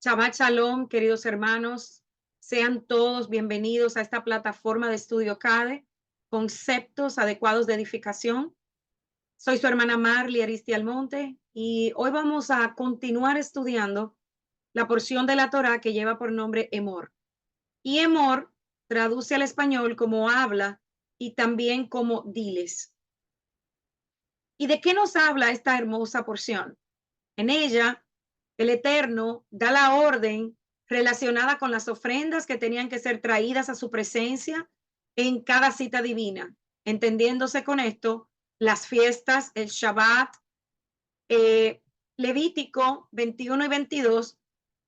Shabbat Shalom, queridos hermanos. Sean todos bienvenidos a esta plataforma de estudio CADE, conceptos adecuados de edificación. Soy su hermana Marley Aristi Almonte y hoy vamos a continuar estudiando la porción de la Torá que lleva por nombre Emor. Y Emor traduce al español como habla y también como diles. ¿Y de qué nos habla esta hermosa porción? En ella, el Eterno da la orden relacionada con las ofrendas que tenían que ser traídas a su presencia en cada cita divina, entendiéndose con esto las fiestas, el Shabbat, eh, Levítico 21 y 22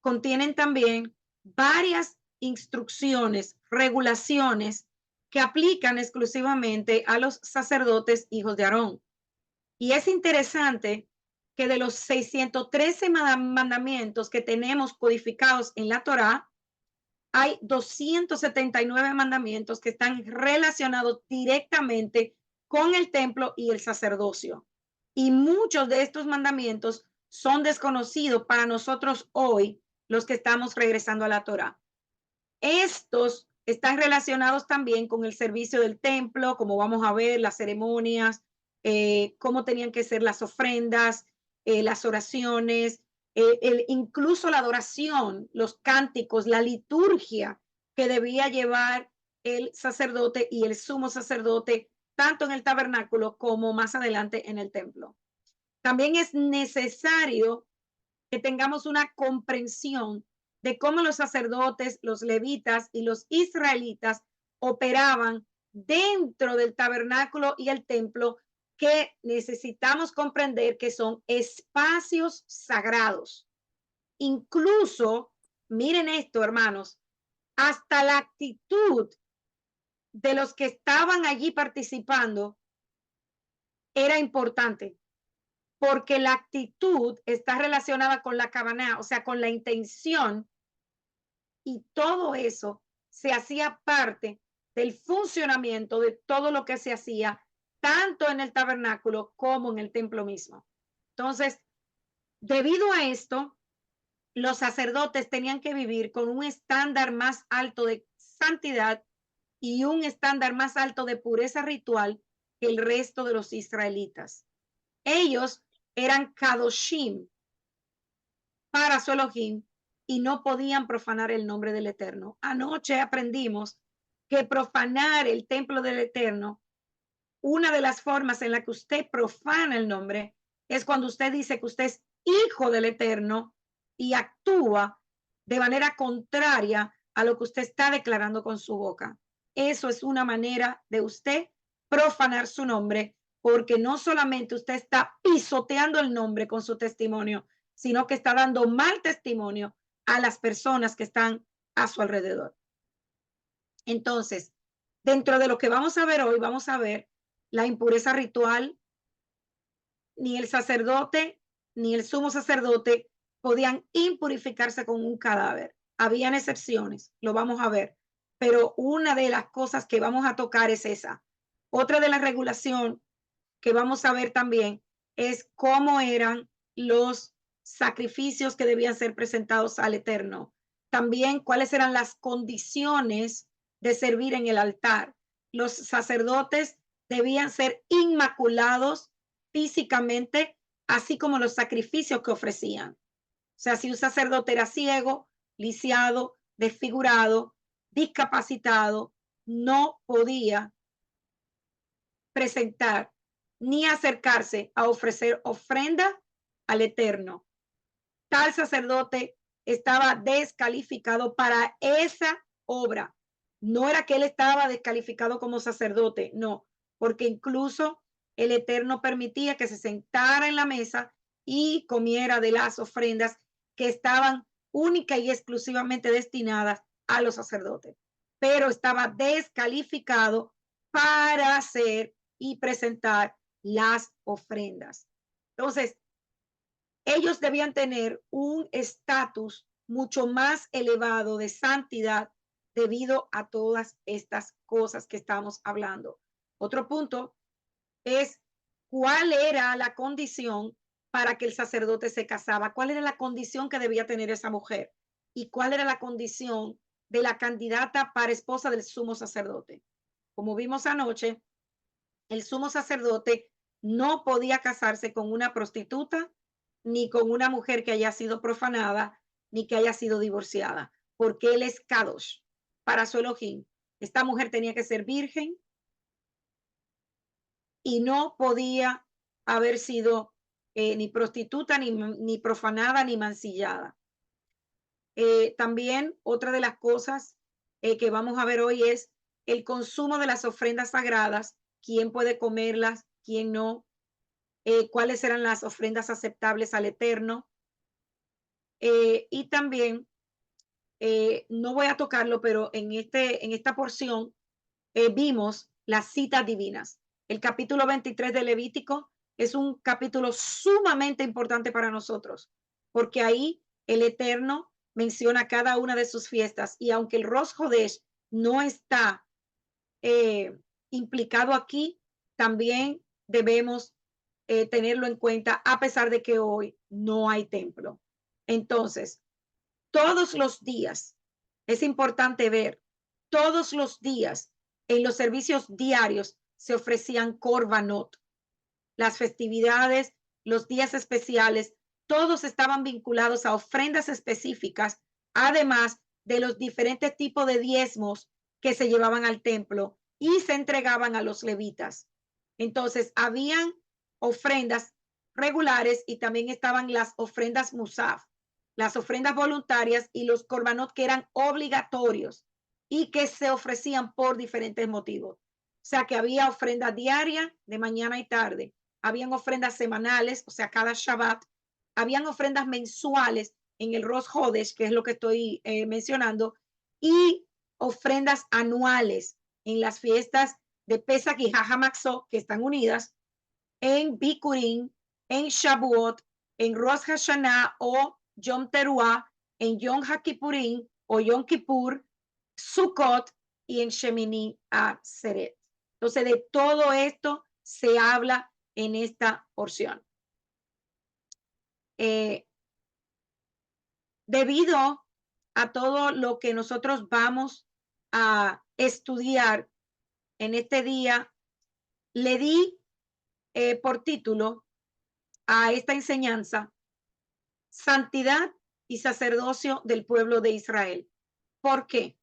contienen también varias instrucciones, regulaciones que aplican exclusivamente a los sacerdotes hijos de Aarón. Y es interesante que de los 613 mandamientos que tenemos codificados en la Torá, hay 279 mandamientos que están relacionados directamente con el templo y el sacerdocio. Y muchos de estos mandamientos son desconocidos para nosotros hoy, los que estamos regresando a la Torá. Estos están relacionados también con el servicio del templo, como vamos a ver, las ceremonias, cómo tenían que ser las ofrendas, las oraciones, incluso la adoración, los cánticos, la liturgia que debía llevar el sacerdote y el sumo sacerdote, tanto en el tabernáculo como más adelante en el templo. También es necesario que tengamos una comprensión de cómo los sacerdotes, los levitas y los israelitas operaban dentro del tabernáculo y el templo, que necesitamos comprender que son espacios sagrados. Incluso, miren esto, hermanos, hasta la actitud de los que estaban allí participando era importante, porque la actitud está relacionada con la cabana, o sea, con la intención, y todo eso se hacía parte del funcionamiento de todo lo que se hacía, tanto en el tabernáculo como en el templo mismo. Entonces, debido a esto, los sacerdotes tenían que vivir con un estándar más alto de santidad y un estándar más alto de pureza ritual que el resto de los israelitas. Ellos eran kadoshim para su Elohim y no podían profanar el nombre del Eterno. Anoche aprendimos que profanar el templo del Eterno, una de las formas en la que usted profana el nombre, es cuando usted dice que usted es hijo del Eterno y actúa de manera contraria a lo que usted está declarando con su boca. Eso es una manera de usted profanar su nombre, porque no solamente usted está pisoteando el nombre con su testimonio, sino que está dando mal testimonio a las personas que están a su alrededor. Entonces, dentro de lo que vamos a ver hoy, vamos a ver la impureza ritual. Ni el sacerdote ni el sumo sacerdote podían impurificarse con un cadáver. Habían excepciones, lo vamos a ver, pero una de las cosas que vamos a tocar es esa. Otra de la regulación que vamos a ver también es cómo eran los sacrificios que debían ser presentados al Eterno. También cuáles eran las condiciones de servir en el altar. Los sacerdotes debían ser inmaculados físicamente, así como los sacrificios que ofrecían. O sea, si un sacerdote era ciego, lisiado, desfigurado, discapacitado, no podía presentar ni acercarse a ofrecer ofrenda al Eterno. Tal sacerdote estaba descalificado para esa obra. No era que él estaba descalificado como sacerdote, no, porque incluso el Eterno permitía que se sentara en la mesa y comiera de las ofrendas que estaban única y exclusivamente destinadas a los sacerdotes, pero estaba descalificado para hacer y presentar las ofrendas. Entonces, ellos debían tener un estatus mucho más elevado de santidad debido a todas estas cosas que estamos hablando. Otro punto es cuál era la condición para que el sacerdote se casaba, cuál era la condición que debía tener esa mujer. y cuál era la condición de la candidata para esposa del sumo sacerdote. Como vimos anoche, el sumo sacerdote no podía casarse con una prostituta, ni con una mujer que haya sido profanada, ni que haya sido divorciada, porque él es Kadosh para su Elohim. Esta mujer tenía que ser virgen y no podía haber sido ni prostituta, ni profanada, ni mancillada. También otra de las cosas que vamos a ver hoy es el consumo de las ofrendas sagradas, quién puede comerlas, quién no, cuáles eran las ofrendas aceptables al Eterno. Y también, no voy a tocarlo, pero en esta porción vimos las citas divinas. El capítulo 23 de Levítico es un capítulo sumamente importante para nosotros, porque ahí el Eterno menciona cada una de sus fiestas, y aunque el Rosh Hodesh no está implicado aquí, también debemos tenerlo en cuenta, a pesar de que hoy no hay templo. Entonces, todos los días, es importante ver, todos los días en los servicios diarios se ofrecían korbanot. Las festividades, los días especiales, todos estaban vinculados a ofrendas específicas, además de los diferentes tipos de diezmos que se llevaban al templo y se entregaban a los levitas. Entonces, habían ofrendas regulares y también estaban las ofrendas musaf, las ofrendas voluntarias y los korbanot que eran obligatorios y que se ofrecían por diferentes motivos. O sea que había ofrenda diaria de mañana y tarde, habían ofrendas semanales, o sea, cada Shabbat, habían ofrendas mensuales en el Rosh Hodesh, que es lo que estoy mencionando, y ofrendas anuales en las fiestas de Pesach y Hamatzot, que están unidas, en Bikurim, en Shavuot, en Rosh Hashanah o Yom Teruah, en Yom HaKippurim o Yom Kippur, Sukkot y en Shemini Atzeret. Entonces, de todo esto se habla en esta porción. Debido a todo lo que nosotros vamos a estudiar en este día, le di por título a esta enseñanza Santidad y Sacerdocio del Pueblo de Israel. ¿Por qué?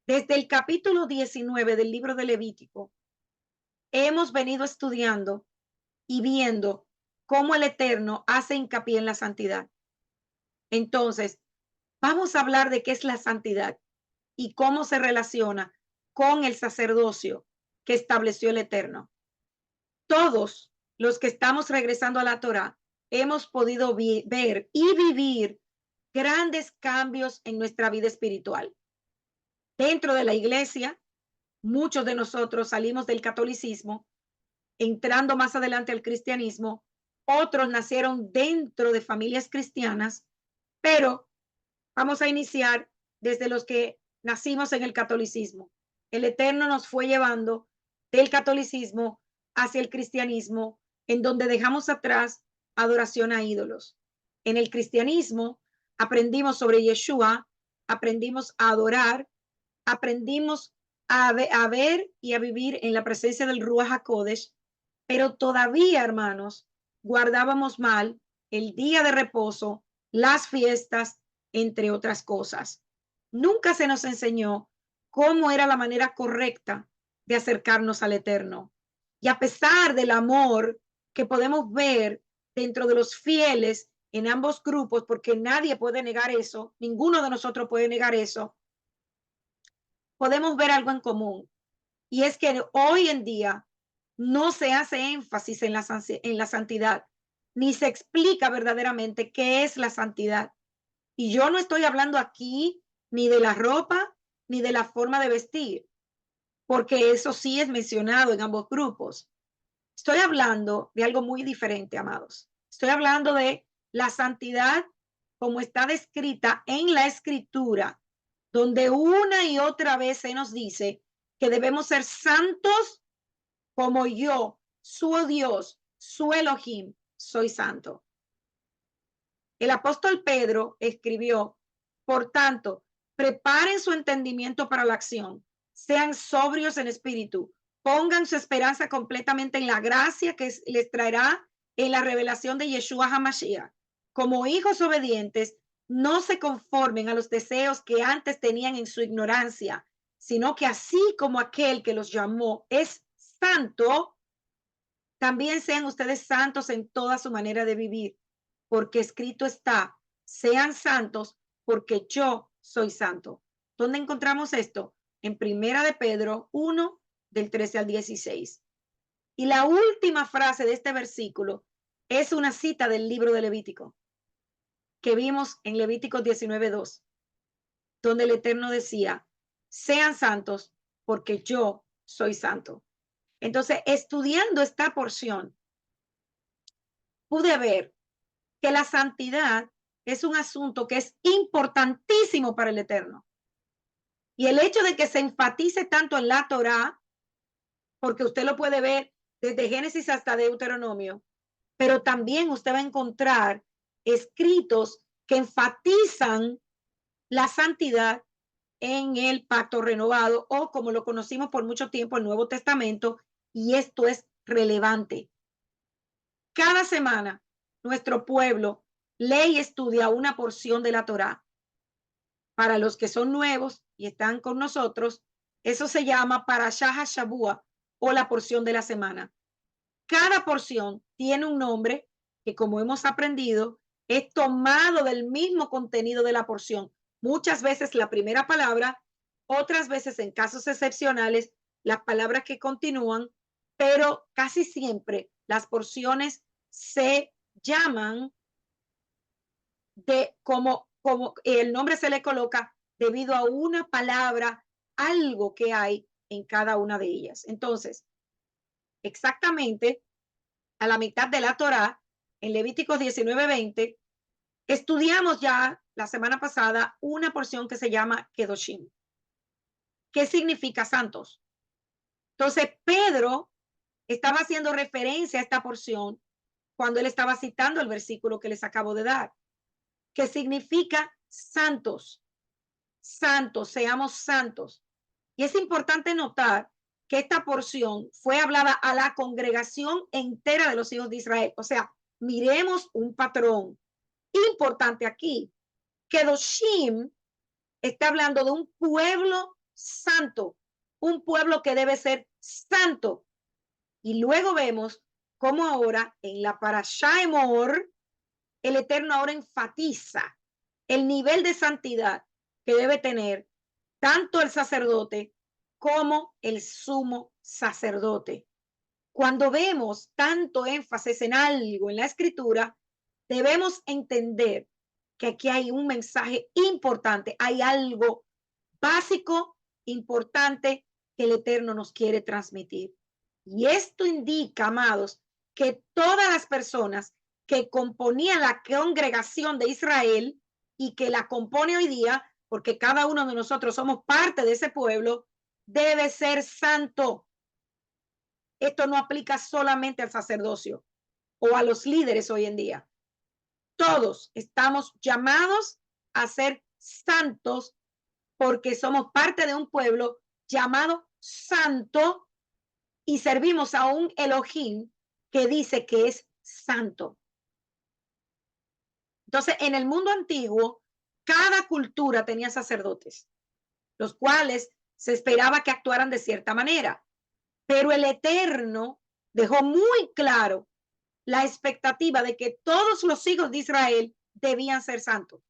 Desde el capítulo 19 del libro de Levítico, hemos venido estudiando y viendo cómo el Eterno hace hincapié en la santidad. Entonces, vamos a hablar de qué es la santidad y cómo se relaciona con el sacerdocio que estableció el Eterno. Todos los que estamos regresando a la Torá hemos podido ver y vivir grandes cambios en nuestra vida espiritual. Dentro de la iglesia, muchos de nosotros salimos del catolicismo, entrando más adelante al cristianismo. Otros nacieron dentro de familias cristianas, pero vamos a iniciar desde los que nacimos en el catolicismo. El Eterno nos fue llevando del catolicismo hacia el cristianismo, en donde dejamos atrás adoración a ídolos. En el cristianismo aprendimos sobre Yeshua, aprendimos a adorar, aprendimos a ver y a vivir en la presencia del Ruach HaKodesh, pero todavía, hermanos, guardábamos mal el día de reposo, las fiestas, entre otras cosas. Nunca se nos enseñó cómo era la manera correcta de acercarnos al Eterno. Y a pesar del amor que podemos ver dentro de los fieles en ambos grupos, porque nadie puede negar eso, ninguno de nosotros puede negar eso, podemos ver algo en común. Y es que hoy en día no se hace énfasis en la santidad, ni se explica verdaderamente qué es la santidad. Y yo no estoy hablando aquí ni de la ropa, ni de la forma de vestir, porque eso sí es mencionado en ambos grupos. Estoy hablando de algo muy diferente, amados. Estoy hablando de la santidad como está descrita en la Escritura, donde una y otra vez se nos dice que debemos ser santos como yo, su Dios, su Elohim, soy santo. El apóstol Pedro escribió Por tanto, preparen su entendimiento para la acción, sean sobrios en espíritu, pongan su esperanza completamente en la gracia que les traerá en la revelación de Yeshua HaMashiach. Como hijos obedientes, no se conformen a los deseos que antes tenían en su ignorancia, sino que así como aquel que los llamó es santo, también sean ustedes santos en toda su manera de vivir, porque escrito está, sean santos porque yo soy santo. ¿Dónde encontramos esto? En Primera de Pedro 1, del 13 al 16. Y la última frase de este versículo es una cita del libro de Levítico, que vimos en Levítico 19:2, donde el Eterno decía, sean santos porque yo soy santo. Entonces, estudiando esta porción, pude ver que la santidad es un asunto que es importantísimo para el Eterno. Y el hecho de que se enfatice tanto en la Torá, porque usted lo puede ver desde Génesis hasta Deuteronomio, pero también usted va a encontrar escritos que enfatizan la santidad en el pacto renovado o como lo conocimos por mucho tiempo, el Nuevo Testamento, y esto es relevante. Cada semana nuestro pueblo lee y estudia una porción de la Torá. Para los que son nuevos y están con nosotros, eso se llama Parashah HaShavua o la porción de la semana. Cada porción tiene un nombre que, como hemos aprendido, es tomado del mismo contenido de la porción. Muchas veces la primera palabra, otras veces en casos excepcionales, las palabras que continúan, pero casi siempre las porciones se llaman como el nombre se le coloca debido a una palabra, algo que hay en cada una de ellas. Entonces, exactamente a la mitad de la Torá, en Levíticos 19:20, estudiamos ya la semana pasada una porción que se llama Kedoshim. ¿Qué significa santos? Entonces, Pedro estaba haciendo referencia a esta porción cuando él estaba citando el versículo que les acabo de dar, que significa santos, santos, seamos santos. Y es importante notar que esta porción fue hablada a la congregación entera de los hijos de Israel. O sea, miremos un patrón importante aquí. Kedoshim está hablando de un pueblo santo, un pueblo que debe ser santo. Y luego vemos cómo ahora en la Parashá Emor, el Eterno ahora enfatiza el nivel de santidad que debe tener tanto el sacerdote como el sumo sacerdote. Cuando vemos tanto énfasis en algo en la escritura, debemos entender que aquí hay un mensaje importante, hay algo básico, importante que el Eterno nos quiere transmitir. Y esto indica, amados, que todas las personas que componían la congregación de Israel y que la compone hoy día, porque cada uno de nosotros somos parte de ese pueblo, debe ser santo. Esto no aplica solamente al sacerdocio o a los líderes hoy en día. Todos estamos llamados a ser santos porque somos parte de un pueblo llamado santo y servimos a un Elohim que dice que es santo. Entonces, en el mundo antiguo, cada cultura tenía sacerdotes, los cuales se esperaba que actuaran de cierta manera. Pero el Eterno dejó muy claro la expectativa de que todos los hijos de Israel debían ser santos.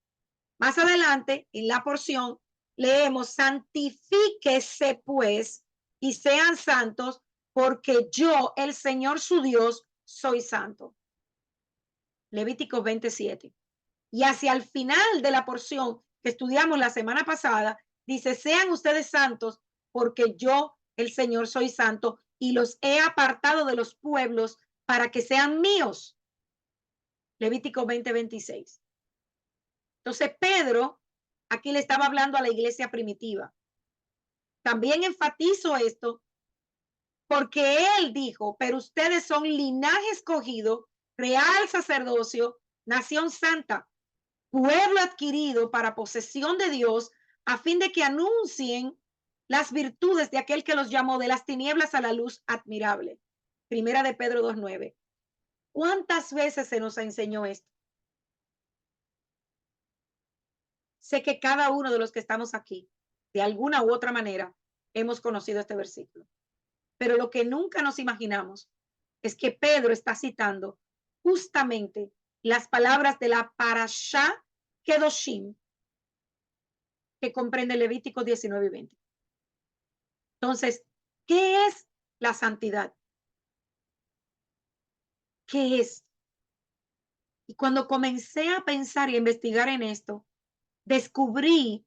Más adelante, en la porción, leemos, santifíquese pues y sean santos, porque yo, el Señor su Dios, soy santo. Levítico 27. Y hacia el final de la porción que estudiamos la semana pasada, dice, sean ustedes santos, porque yo, el Señor, soy santo y los he apartado de los pueblos para que sean míos. Levítico 20:26. Entonces, Pedro aquí le estaba hablando a la iglesia primitiva. También enfatizo esto porque él dijo, pero ustedes son linaje escogido, real sacerdocio, nación santa. pueblo adquirido para posesión de Dios, a fin de que anuncien las virtudes de aquel que los llamó de las tinieblas a la luz admirable. Primera de Pedro 2:9. ¿Cuántas veces se nos enseñó esto? Sé que cada uno de los que estamos aquí, de alguna u otra manera, hemos conocido este versículo. Pero lo que nunca nos imaginamos es que Pedro está citando justamente las palabras de la Parashá Kedoshim, que comprende Levítico 19 y 20. Entonces, ¿qué es la santidad? ¿Qué es? Y cuando comencé a pensar y a investigar en esto, descubrí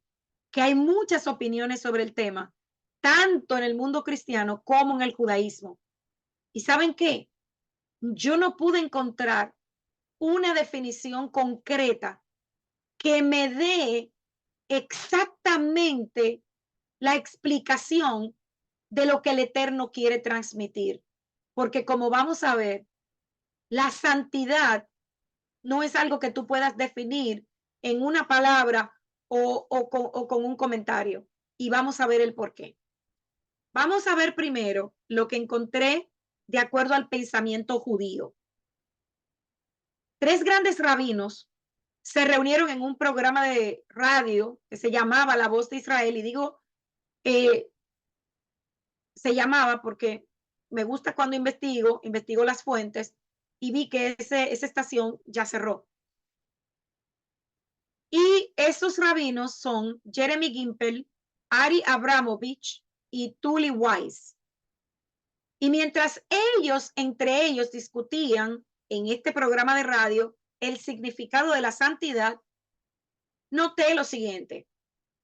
que hay muchas opiniones sobre el tema, tanto en el mundo cristiano como en el judaísmo. ¿Y saben qué? Yo no pude encontrar una definición concreta que me dé exactamente la explicación de lo que el Eterno quiere transmitir. Porque como vamos a ver, la santidad no es algo que tú puedas definir en una palabra o con un comentario. Y vamos a ver el por qué. Vamos a ver primero lo que encontré de acuerdo al pensamiento judío. 3 grandes rabinos se reunieron en un programa de radio que se llamaba La Voz de Israel, y digo se llamaba porque me gusta cuando investigo las fuentes, y vi que esa estación ya cerró. Y esos rabinos son Jeremy Gimpel, Ari Abramovich y Tuli Weiss. Y mientras entre ellos discutían en este programa de radio el significado de la santidad, noté lo siguiente.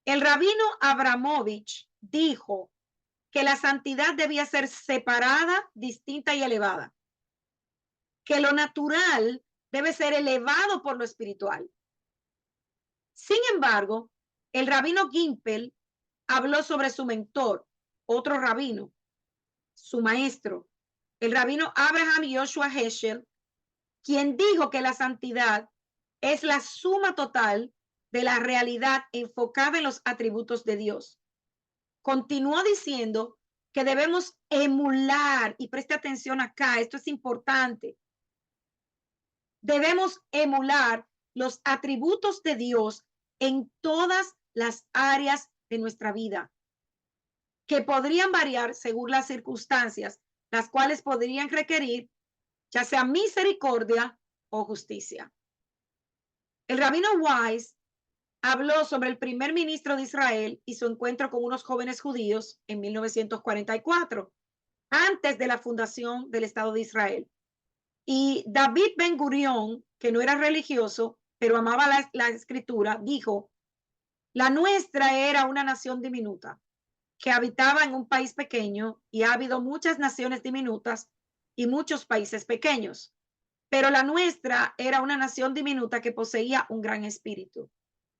El rabino Abramovich dijo que la santidad debía ser separada, distinta y elevada. Que lo natural debe ser elevado por lo espiritual. Sin embargo, el rabino Gimpel habló sobre su mentor, otro rabino, su maestro, el rabino Abraham Joshua Heschel, quien dijo que la santidad es la suma total de la realidad enfocada en los atributos de Dios. Continuó diciendo que debemos emular, y preste atención acá, esto es importante, debemos emular los atributos de Dios en todas las áreas de nuestra vida, que podrían variar según las circunstancias, las cuales podrían requerir ya sea misericordia o justicia. El rabino Weiss habló sobre el primer ministro de Israel y su encuentro con unos jóvenes judíos en 1944, antes de la fundación del Estado de Israel. Y David Ben Gurión, que no era religioso, pero amaba la escritura, dijo, la nuestra era una nación diminuta, que habitaba en un país pequeño, y ha habido muchas naciones diminutas y muchos países pequeños, pero la nuestra era una nación diminuta que poseía un gran espíritu,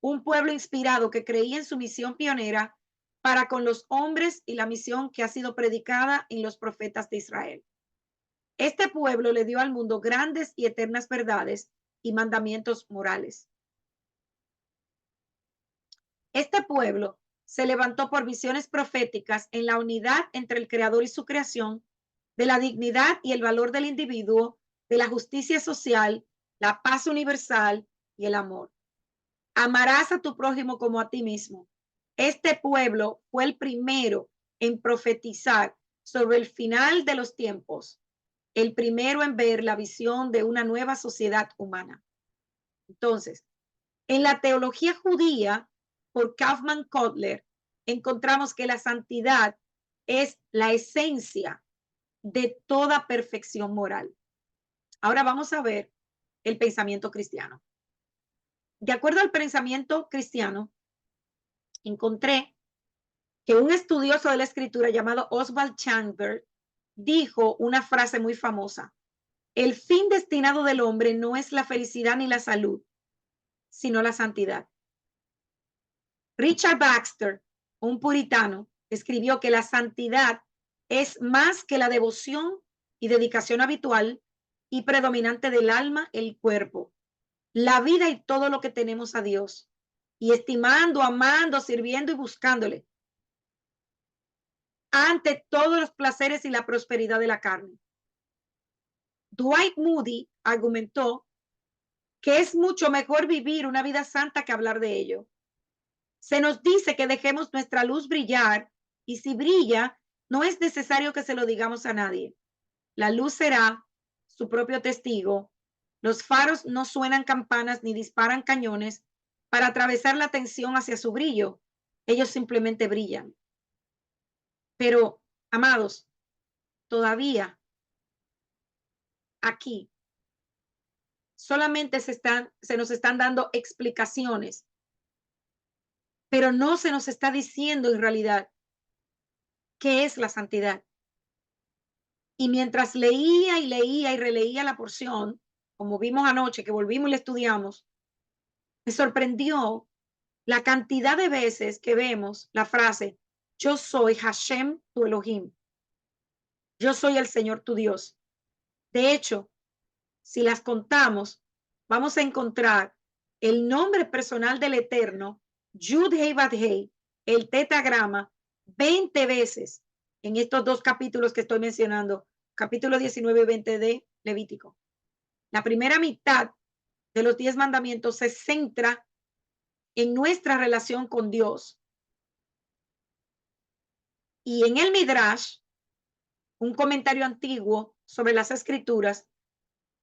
un pueblo inspirado que creía en su misión pionera para con los hombres y la misión que ha sido predicada en los profetas de Israel. Este pueblo le dio al mundo grandes y eternas verdades y mandamientos morales. Este pueblo se levantó por visiones proféticas en la unidad entre el Creador y su creación, de la dignidad y el valor del individuo, de la justicia social, la paz universal y el amor. Amarás a tu prójimo como a ti mismo. Este pueblo fue el primero en profetizar sobre el final de los tiempos, el primero en ver la visión de una nueva sociedad humana. Entonces, en la teología judía, por Kaufman Kotler, encontramos que la santidad es la esencia de toda perfección moral. Ahora vamos a ver el pensamiento cristiano. De acuerdo al pensamiento cristiano, encontré que un estudioso de la escritura llamado Oswald Chambers dijo una frase muy famosa: el fin destinado del hombre no es la felicidad ni la salud, sino la santidad. Richard Baxter, un puritano, escribió que la santidad es más que la devoción y dedicación habitual y predominante del alma, el cuerpo. la vida y todo lo que tenemos a Dios, y estimando, amando, sirviendo y buscándole ante todos los placeres y la prosperidad de la carne. Dwight Moody argumentó que es mucho mejor vivir una vida santa que hablar de ello. Se nos dice que dejemos nuestra luz brillar, y si brilla, no es necesario que se lo digamos a nadie. La luz será su propio testigo. Los faros no suenan campanas ni disparan cañones para atravesar la atención hacia su brillo. Ellos simplemente brillan. Pero, amados, todavía aquí solamente se nos están dando explicaciones, pero no se nos está diciendo en realidad qué es la santidad. Y mientras leía y leía y releía la porción, como vimos anoche, que volvimos y la estudiamos, me sorprendió la cantidad de veces que vemos la frase, yo soy Hashem tu Elohim. Yo soy el Señor tu Dios. De hecho, si las contamos, vamos a encontrar el nombre personal del Eterno, Yud Hei Vav Hei, el tetagrama, 20 veces en estos dos capítulos que estoy mencionando, capítulo 19 y 20 de Levítico. La primera mitad de los 10 mandamientos se centra en nuestra relación con Dios. Y en el Midrash, un comentario antiguo sobre las escrituras,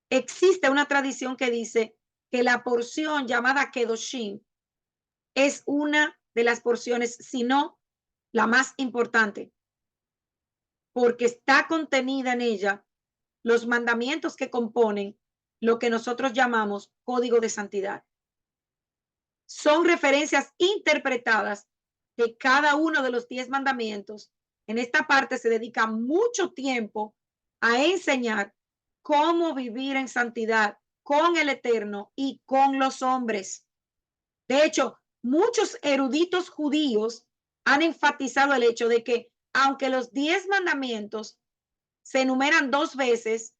existe una tradición que dice que la porción llamada Kedoshim es una de las porciones, si no la más importante, porque está contenida en ella los mandamientos que componen lo que nosotros llamamos código de santidad. Son referencias interpretadas de cada uno de los 10 mandamientos. En esta parte se dedica mucho tiempo a enseñar cómo vivir en santidad con el Eterno y con los hombres. De hecho, muchos eruditos judíos han enfatizado el hecho de que aunque los 10 mandamientos se enumeran 2 veces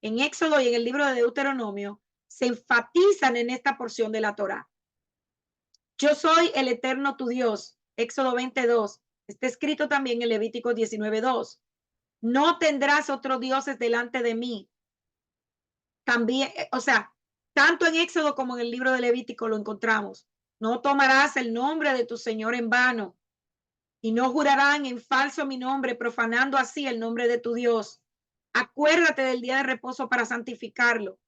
en Éxodo y en el libro de Deuteronomio, se enfatizan en esta porción de la Torá. Yo soy el Eterno tu Dios, Éxodo 22. Está escrito también en Levítico 19:2. No tendrás otros dioses delante de mí. También, o sea, tanto en Éxodo como en el libro de Levítico lo encontramos. No tomarás el nombre de tu Señor en vano, y no jurarán en falso mi nombre, profanando así el nombre de tu Dios. Acuérdate del día de reposo para santificarlo.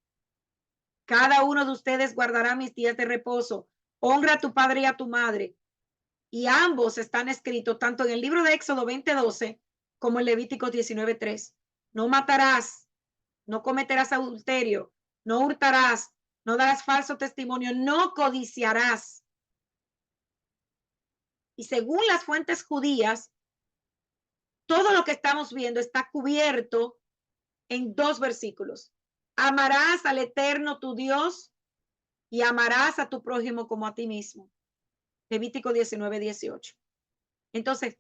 Cada uno de ustedes guardará mis días de reposo. Honra a tu padre y a tu madre. Y ambos están escritos tanto en el libro de Éxodo 20:12 como en Levítico 19:3. No matarás, no cometerás adulterio, no hurtarás, no darás falso testimonio, no codiciarás. Y según las fuentes judías, todo lo que estamos viendo está cubierto en 2 versículos. Amarás al Eterno tu Dios y amarás a tu prójimo como a ti mismo. Levítico 19:18. Entonces,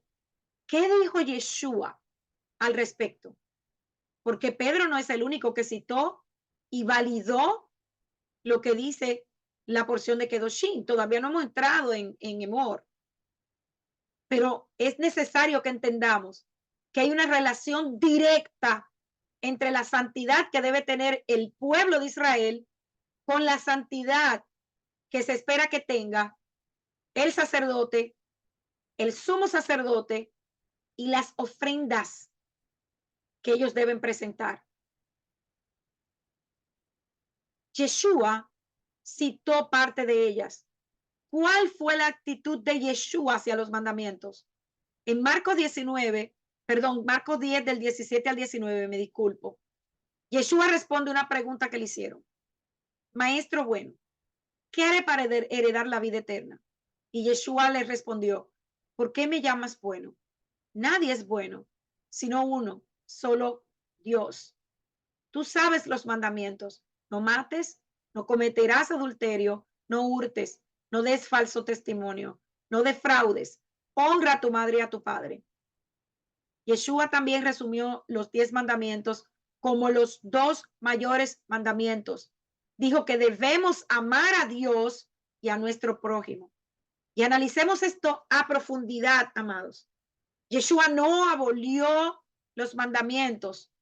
¿qué dijo Yeshua al respecto? Porque Pedro no es el único que citó y validó lo que dice la porción de Kedoshim. Todavía no hemos entrado en Emor. Pero es necesario que entendamos que hay una relación directa entre la santidad que debe tener el pueblo de Israel con la santidad que se espera que tenga el sacerdote, el sumo sacerdote y las ofrendas que ellos deben presentar. Yeshua citó parte de ellas. ¿Cuál fue la actitud de Yeshua hacia los mandamientos? En Marcos 10 del 17 al 19, me disculpo. Yeshua responde una pregunta que le hicieron. Maestro bueno, ¿qué haré para heredar la vida eterna? Y Yeshua le respondió, ¿por qué me llamas bueno? Nadie es bueno, sino uno, solo Dios. Tú sabes los mandamientos. No mates, no cometerás adulterio, no hurtes, no des falso testimonio, no defraudes, honra a tu madre y a tu padre. Yeshua también resumió los 10 mandamientos como los 2 mayores mandamientos. dijo que debemos amar a Dios y a nuestro prójimo. Y analicemos esto a profundidad, amados. Yeshua no abolió los mandamientos,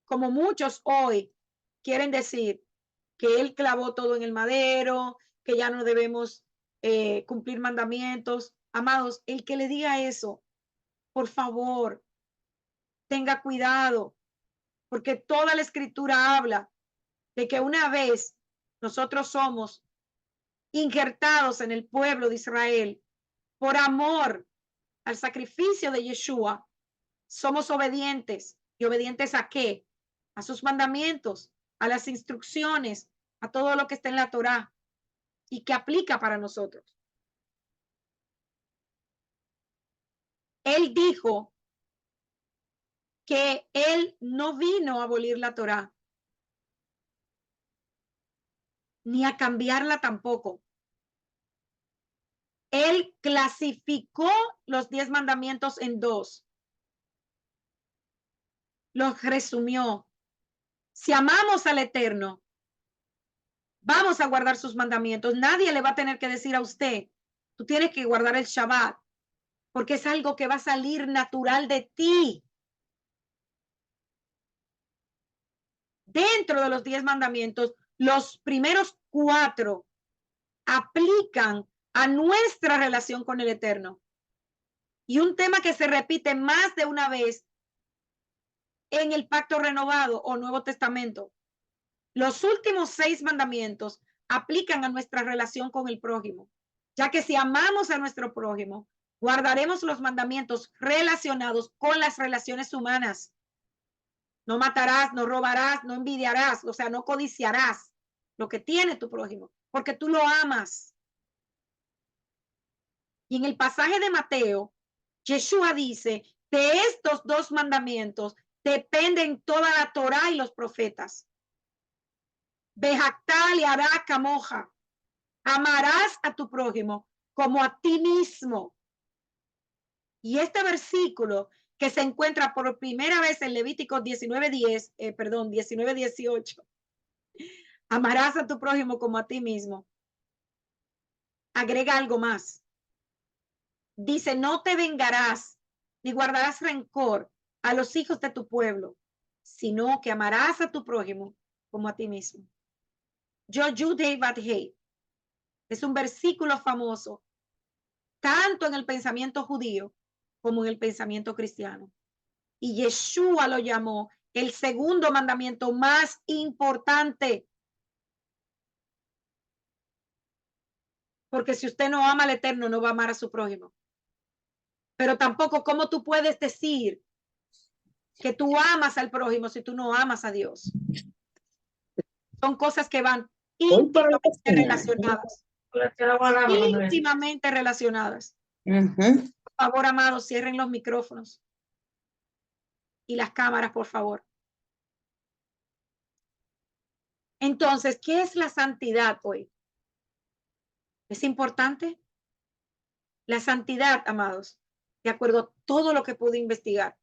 como muchos hoy quieren decir que él clavó todo en el madero, que ya no debemos cumplir mandamientos. Amados, el que le diga eso, por favor, tenga cuidado, porque toda la escritura habla de que una vez nosotros somos injertados en el pueblo de Israel por amor al sacrificio de Yeshua, somos obedientes. ¿Y obedientes a qué? A sus mandamientos, a las instrucciones, a todo lo que está en la Torá y que aplica para nosotros. Él dijo que él no vino a abolir la Torá, ni a cambiarla tampoco. Él clasificó los 10 mandamientos en 2. Los resumió. Si amamos al Eterno, vamos a guardar sus mandamientos. Nadie le va a tener que decir a usted, tú tienes que guardar el Shabbat, porque es algo que va a salir natural de ti. Dentro de los 10 mandamientos, los primeros 4 aplican a nuestra relación con el Eterno. Y un tema que se repite más de una vez en el Pacto Renovado o Nuevo Testamento. Los últimos 6 mandamientos aplican a nuestra relación con el prójimo, ya que si amamos a nuestro prójimo, guardaremos los mandamientos relacionados con las relaciones humanas. No matarás, no robarás, no envidiarás, o sea, no codiciarás lo que tiene tu prójimo, porque tú lo amas. Y en el pasaje de Mateo, Yeshua dice, de estos 2 mandamientos dependen toda la Torá y los profetas. Bejactal y hará camoja. Amarás a tu prójimo como a ti mismo. Y este versículo que se encuentra por primera vez en Levítico 19:18. Amarás a tu prójimo como a ti mismo. Agrega algo más. Dice, no te vengarás ni guardarás rencor a los hijos de tu pueblo, sino que amarás a tu prójimo como a ti mismo. Yo Judei Vadhei es un versículo famoso tanto en el pensamiento judío como en el pensamiento cristiano. Y Yeshua lo llamó el segundo mandamiento más importante. Porque si usted no ama al Eterno, no va a amar a su prójimo. Pero tampoco, ¿cómo tú puedes decir que tú amas al prójimo si tú no amas a Dios? Son cosas que van íntimamente relacionadas. Íntimamente relacionadas. Por favor, amados, cierren los micrófonos y las cámaras, por favor. Entonces, ¿qué es la santidad hoy? ¿Es importante? La santidad, amados, de acuerdo a todo lo que pude investigar,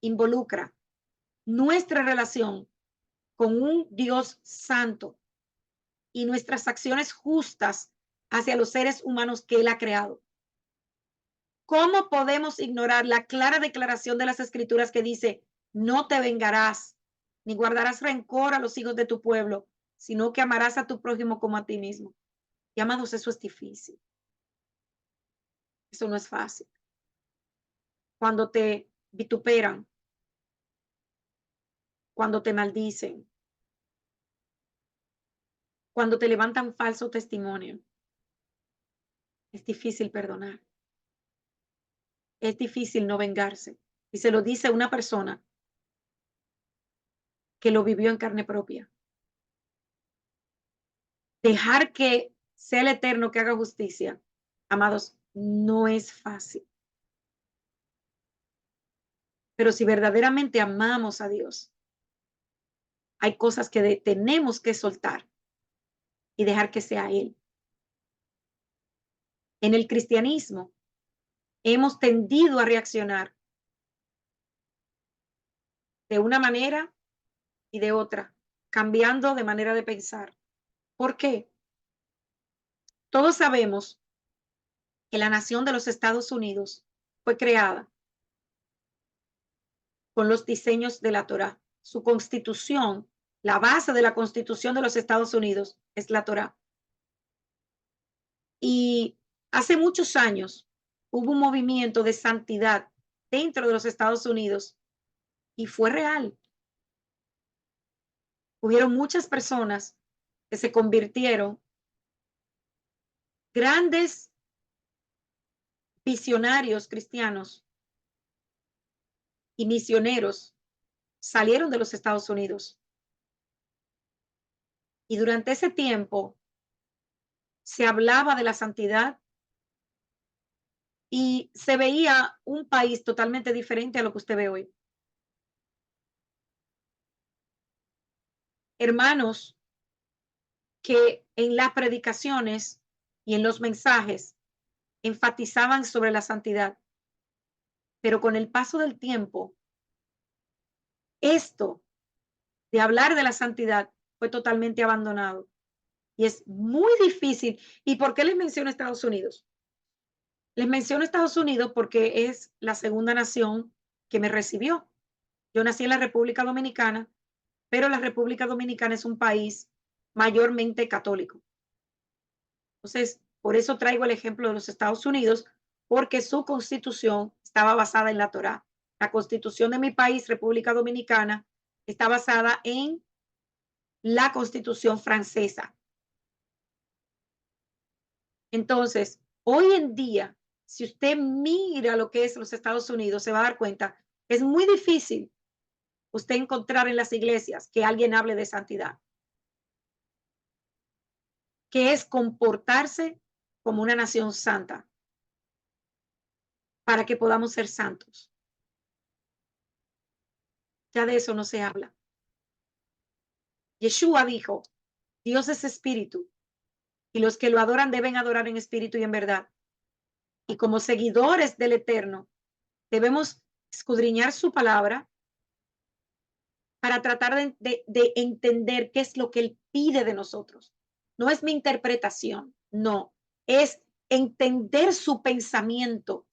involucra nuestra relación con un Dios santo y nuestras acciones justas hacia los seres humanos que Él ha creado. ¿Cómo podemos ignorar la clara declaración de las Escrituras que dice, no te vengarás, ni guardarás rencor a los hijos de tu pueblo, sino que amarás a tu prójimo como a ti mismo? Y amados, eso es difícil. Eso no es fácil. Cuando te vituperan, cuando te maldicen, cuando te levantan falso testimonio, es difícil perdonar. Es difícil no vengarse. Y se lo dice una persona que lo vivió en carne propia. Dejar que sea el Eterno que haga justicia, amados, no es fácil. Pero si verdaderamente amamos a Dios, hay cosas que tenemos que soltar y dejar que sea Él. En el cristianismo hemos tendido a reaccionar de una manera y de otra. cambiando de manera de pensar. ¿Por qué? Todos sabemos que la nación de los Estados Unidos fue creada con los diseños de la Torá. Su constitución, la base de la constitución de los Estados Unidos es la Torá. Y hace muchos años hubo un movimiento de santidad dentro de los Estados Unidos y fue real. Hubieron muchas personas que se convirtieron grandes visionarios cristianos y misioneros salieron de los Estados Unidos. Y durante ese tiempo se hablaba de la santidad y se veía un país totalmente diferente a lo que usted ve hoy. Hermanos que en las predicaciones y en los mensajes enfatizaban sobre la santidad, pero con el paso del tiempo, esto de hablar de la santidad fue totalmente abandonado. Y es muy difícil. ¿Y por qué les menciono Estados Unidos? Les menciono Estados Unidos porque es la segunda nación que me recibió. Yo nací en la República Dominicana, pero la República Dominicana es un país mayormente católico. Entonces, por eso traigo el ejemplo de los Estados Unidos, porque su constitución estaba basada en la Torá. La constitución de mi país, República Dominicana, está basada en la constitución francesa. Entonces, hoy en día, si usted mira lo que es los Estados Unidos, se va a dar cuenta, es muy difícil usted encontrar en las iglesias que alguien hable de santidad, que es comportarse como una nación santa para que podamos ser santos. Ya de eso no se habla. Yeshua dijo, Dios es espíritu y los que lo adoran deben adorar en espíritu y en verdad. Y como seguidores del Eterno, debemos escudriñar su palabra para tratar de entender qué es lo que Él pide de nosotros. No es mi interpretación, no, es entender su pensamiento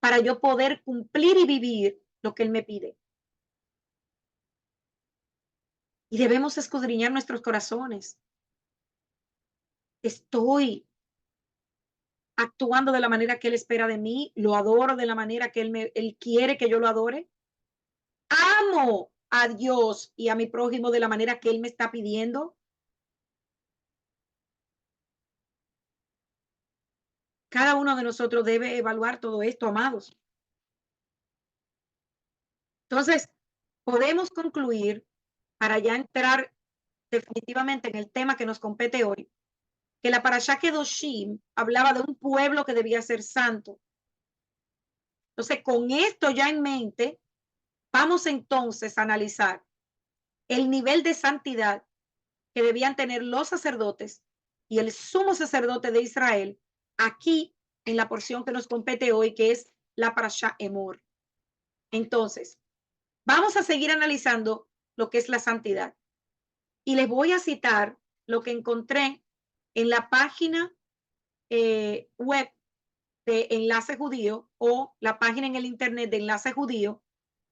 para yo poder cumplir y vivir lo que Él me pide. Y debemos escudriñar nuestros corazones. Estoy actuando de la manera que Él espera de mí, lo adoro de la manera que Él quiere que yo lo adore. Amo a Dios y a mi prójimo de la manera que Él me está pidiendo. Cada uno de nosotros debe evaluar todo esto, amados. Entonces, podemos concluir, para ya entrar definitivamente en el tema que nos compete hoy, que la Parashá Kedoshim hablaba de un pueblo que debía ser santo. Entonces, con esto ya en mente, vamos entonces a analizar el nivel de santidad que debían tener los sacerdotes y el sumo sacerdote de Israel aquí en la porción que nos compete hoy, que es la Parashá Emor. Entonces, vamos a seguir analizando lo que es la santidad. Y les voy a citar lo que encontré en la página web de Enlace Judío o la página en el internet de Enlace Judío,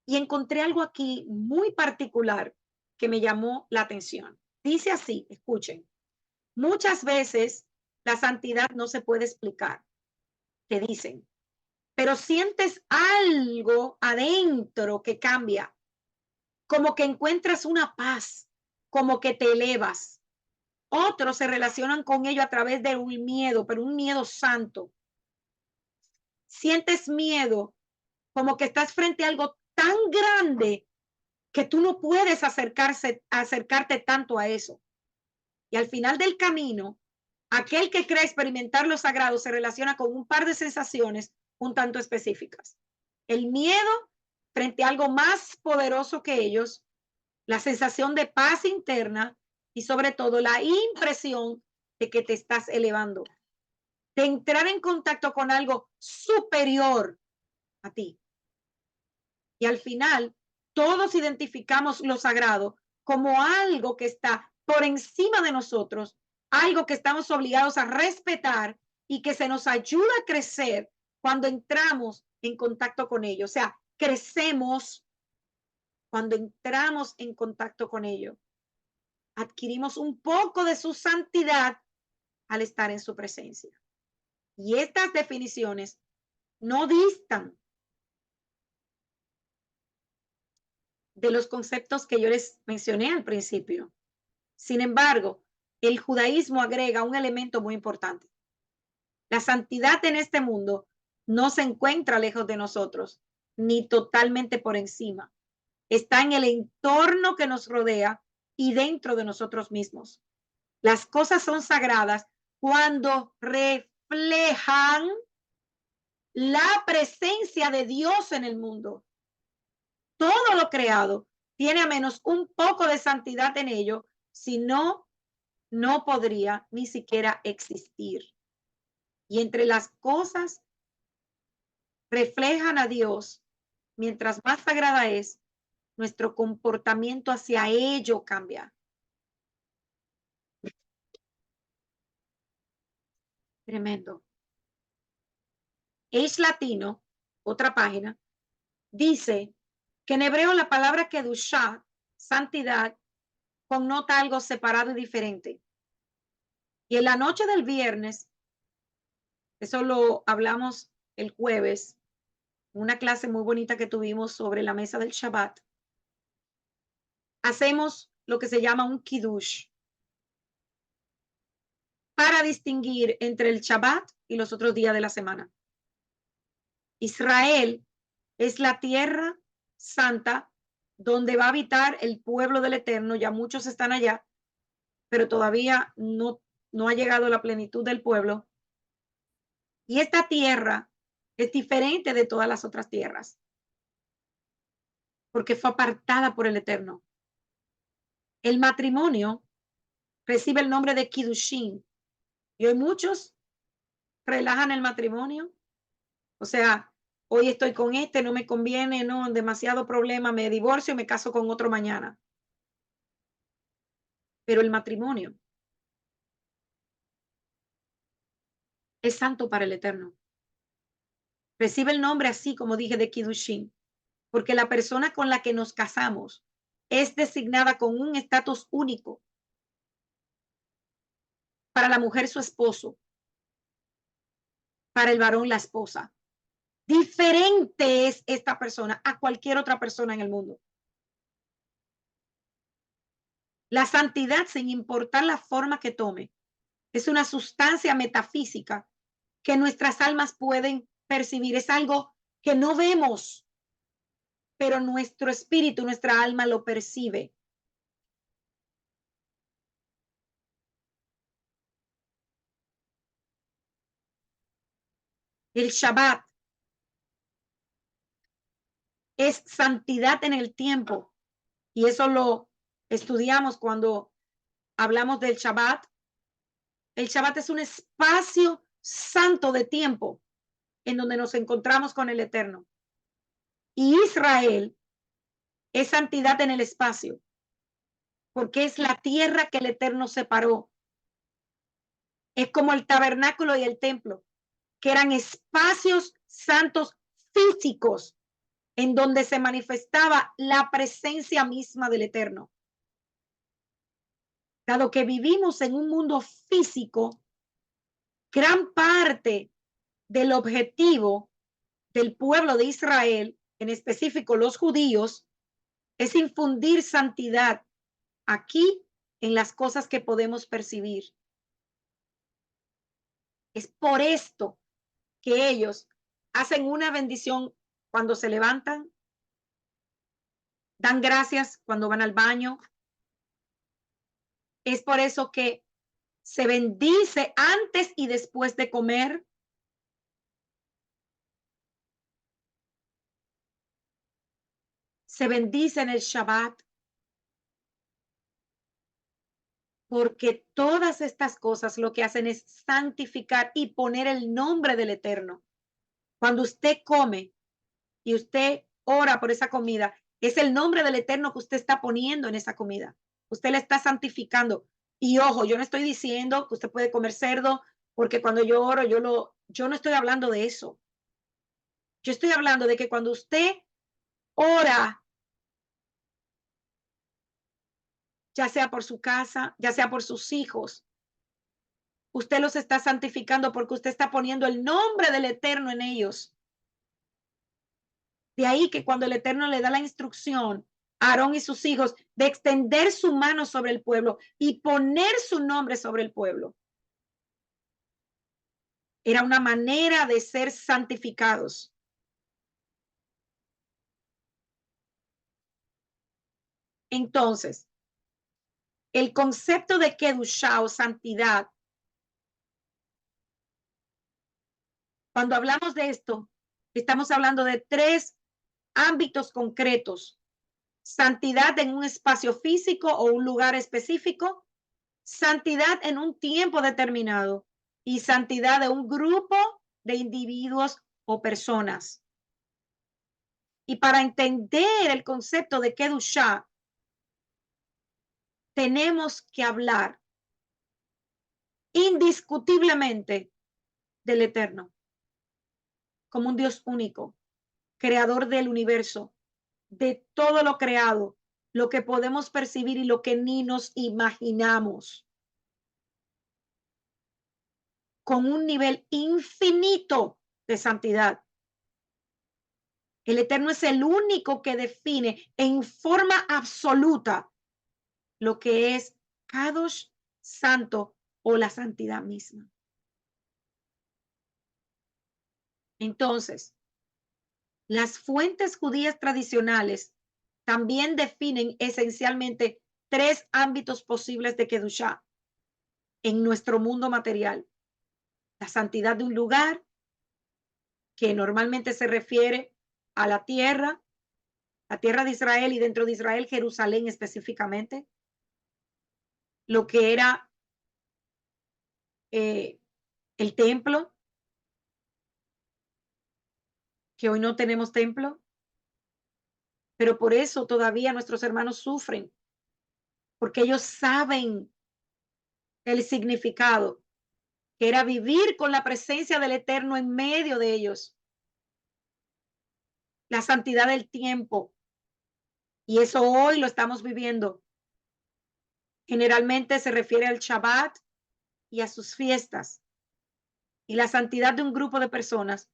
y encontré algo aquí muy particular que me llamó la atención. Dice así, escuchen, muchas veces la santidad no se puede explicar, te dicen, pero sientes algo adentro que cambia, como que encuentras una paz, como que te elevas. Otros se relacionan con ello a través de un miedo, pero un miedo santo. Sientes miedo, como que estás frente a algo tan grande que tú no puedes acercarte tanto a eso. Y al final del camino, aquel que cree experimentar lo sagrado se relaciona con un par de sensaciones un tanto específicas. El miedo frente a algo más poderoso que ellos, la sensación de paz interna y sobre todo la impresión de que te estás elevando, de entrar en contacto con algo superior a ti. Y al final, todos identificamos lo sagrado como algo que está por encima de nosotros, algo que estamos obligados a respetar y que se nos ayuda a crecer cuando entramos en contacto con ello. O sea, crecemos cuando entramos en contacto con ello. Adquirimos un poco de su santidad al estar en su presencia. Y estas definiciones no distan de los conceptos que yo les mencioné al principio. Sin embargo, el judaísmo agrega un elemento muy importante. La santidad en este mundo no se encuentra lejos de nosotros, ni totalmente por encima. Está en el entorno que nos rodea y dentro de nosotros mismos. Las cosas son sagradas cuando reflejan la presencia de Dios en el mundo. Todo lo creado tiene a menos un poco de santidad en ello, si no, no podría ni siquiera existir. Y entre las cosas reflejan a Dios, mientras más sagrada es, nuestro comportamiento hacia ello cambia. Tremendo. Age Latino, otra página, dice que en hebreo la palabra kedushá, santidad, connota algo separado y diferente. Y en la noche del viernes, eso lo hablamos el jueves, una clase muy bonita que tuvimos sobre la mesa del Shabbat, hacemos lo que se llama un kiddush para distinguir entre el Shabbat y los otros días de la semana. Israel es la tierra santa donde va a habitar el pueblo del Eterno. Ya muchos están allá, pero todavía no ha llegado la plenitud del pueblo. Y esta tierra es diferente de todas las otras tierras, porque fue apartada por el Eterno. El matrimonio recibe el nombre de Kiddushin, y hoy muchos relajan el matrimonio. O sea, hoy estoy con este, no me conviene, no, demasiado problema, me divorcio y me caso con otro mañana. Pero el matrimonio es santo para el Eterno. Recibe el nombre así, como dije, de Kiddushin, porque la persona con la que nos casamos es designada con un estatus único. Para la mujer, su esposo. Para el varón, la esposa. Diferente es esta persona a cualquier otra persona en el mundo. La santidad, sin importar la forma que tome, es una sustancia metafísica que nuestras almas pueden percibir. Es algo que no vemos, pero nuestro espíritu, nuestra alma lo percibe. El Shabbat es santidad en el tiempo, y eso lo estudiamos cuando hablamos del Shabbat. El Shabbat es un espacio santo de tiempo en donde nos encontramos con el Eterno. Y Israel es santidad en el espacio, porque es la tierra que el Eterno separó. Es como el tabernáculo y el templo, que eran espacios santos físicos en donde se manifestaba la presencia misma del Eterno. Dado que vivimos en un mundo físico, gran parte del objetivo del pueblo de Israel, en específico los judíos, es infundir santidad aquí en las cosas que podemos percibir. Es por esto que ellos hacen una bendición cuando se levantan, dan gracias cuando van al baño. Es por eso que se bendice antes y después de comer. Se bendice en el Shabbat. Porque todas estas cosas lo que hacen es santificar y poner el nombre del Eterno. Cuando usted come y usted ora por esa comida, Es el nombre del Eterno que usted está poniendo en esa comida. Usted la está santificando. Y ojo, yo no estoy diciendo que usted puede comer cerdo, porque cuando yo oro, yo no estoy hablando de eso. Yo estoy hablando de que cuando usted ora, ya sea por su casa, ya sea por sus hijos, usted los está santificando porque usted está poniendo el nombre del Eterno en ellos. De ahí que cuando el Eterno le da la instrucción a Aarón y sus hijos de extender su mano sobre el pueblo y poner su nombre sobre el pueblo, era una manera de ser santificados. Entonces, el concepto de Kedushá o santidad, cuando hablamos de esto, estamos hablando de tres ámbitos concretos: santidad en un espacio físico o un lugar específico, santidad en un tiempo determinado y santidad de un grupo de individuos o personas. Y para entender el concepto de Kedushá, tenemos que hablar indiscutiblemente del Eterno como un Dios único, creador del universo, de todo lo creado, lo que podemos percibir y lo que ni nos imaginamos, con un nivel infinito de santidad. El Eterno es el único que define en forma absoluta lo que es Kadosh, santo, o la santidad misma. Entonces, las fuentes judías tradicionales también definen esencialmente tres ámbitos posibles de Kedushá en nuestro mundo material: la santidad de un lugar, que normalmente se refiere a la tierra de Israel, y dentro de Israel, Jerusalén específicamente, lo que era el templo, que hoy no tenemos templo, pero por eso todavía nuestros hermanos sufren, porque ellos saben el significado, que era vivir con la presencia del Eterno en medio de ellos, la santidad del tiempo, y eso hoy lo estamos viviendo. Generalmente se refiere al Shabbat y a sus fiestas, y la santidad de un grupo de personas,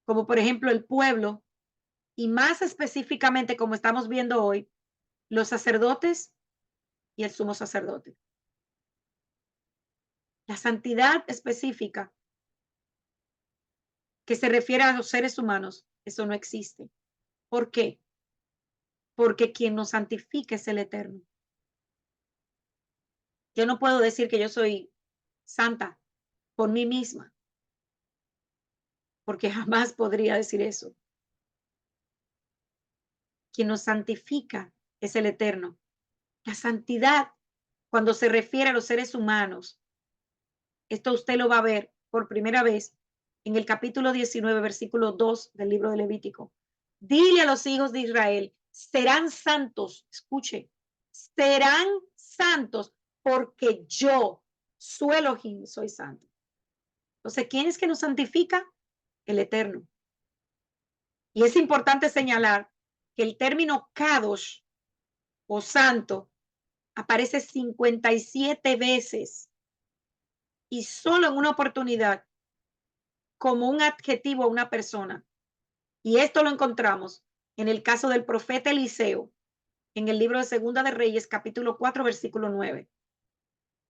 como por ejemplo el pueblo, y más específicamente, como estamos viendo hoy, los sacerdotes y el sumo sacerdote. La santidad específica que se refiere a los seres humanos, eso no existe. ¿Por qué? Porque quien nos santifica es el Eterno. Yo no puedo decir que yo soy santa por mí misma, porque jamás podría decir eso. Quien nos santifica es el Eterno. La santidad, cuando se refiere a los seres humanos, esto usted lo va a ver por primera vez en el capítulo 19, versículo 2 del libro de Levítico. Dile a los hijos de Israel: serán santos, escuche, serán santos porque yo, su Elohim, soy santo. Entonces, ¿quién es que nos santifica? El Eterno. Y es importante señalar que el término Kadosh o santo aparece 57 veces, y solo en una oportunidad como un adjetivo a una persona. Y esto lo encontramos en el caso del profeta Eliseo, en el libro de Segunda de Reyes, capítulo 4, versículo 9.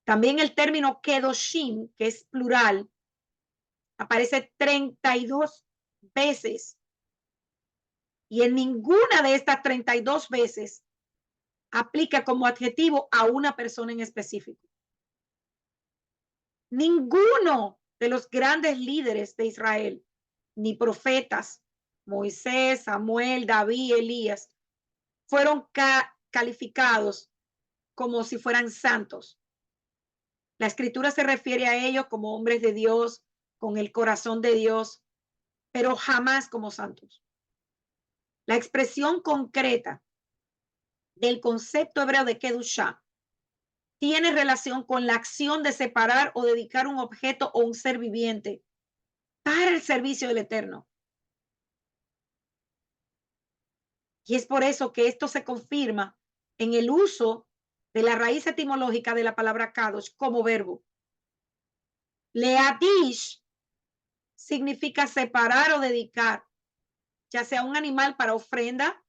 También el término Kedoshim, que es plural, aparece 32 veces. Y en ninguna de estas 32 veces aplica como adjetivo a una persona en específico. Ninguno de los grandes líderes de Israel, ni profetas, Moisés, Samuel, David, Elías, fueron calificados como si fueran santos. La escritura se refiere a ellos como hombres de Dios, con el corazón de Dios, pero jamás como santos. La expresión concreta del concepto hebreo de Kedushá tiene relación con la acción de separar o dedicar un objeto o un ser viviente para el servicio del Eterno. Y es por eso que esto se confirma en el uso de la raíz etimológica de la palabra kadosh como verbo. Leadish significa separar o dedicar, ya sea un animal para ofrenda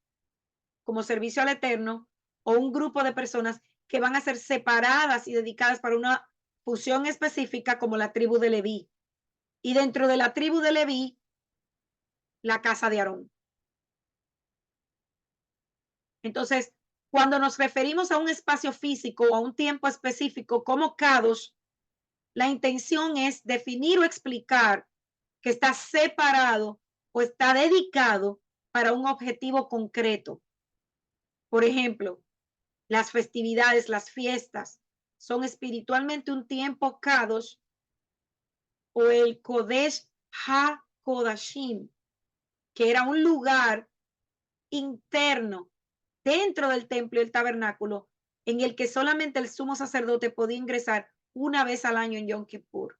como servicio al Eterno o un grupo de personas que van a ser separadas y dedicadas para una función específica como la tribu de Leví. Y dentro de la tribu de Leví, la casa de Aarón. Entonces, cuando nos referimos a un espacio físico o a un tiempo específico como Kadosh, la intención es definir o explicar que está separado o está dedicado para un objetivo concreto. Por ejemplo, las festividades, las fiestas, son espiritualmente un tiempo Kadosh o el Kodesh HaKodashim, que era un lugar interno dentro del templo y el tabernáculo en el que solamente el sumo sacerdote podía ingresar una vez al año en Yom Kippur.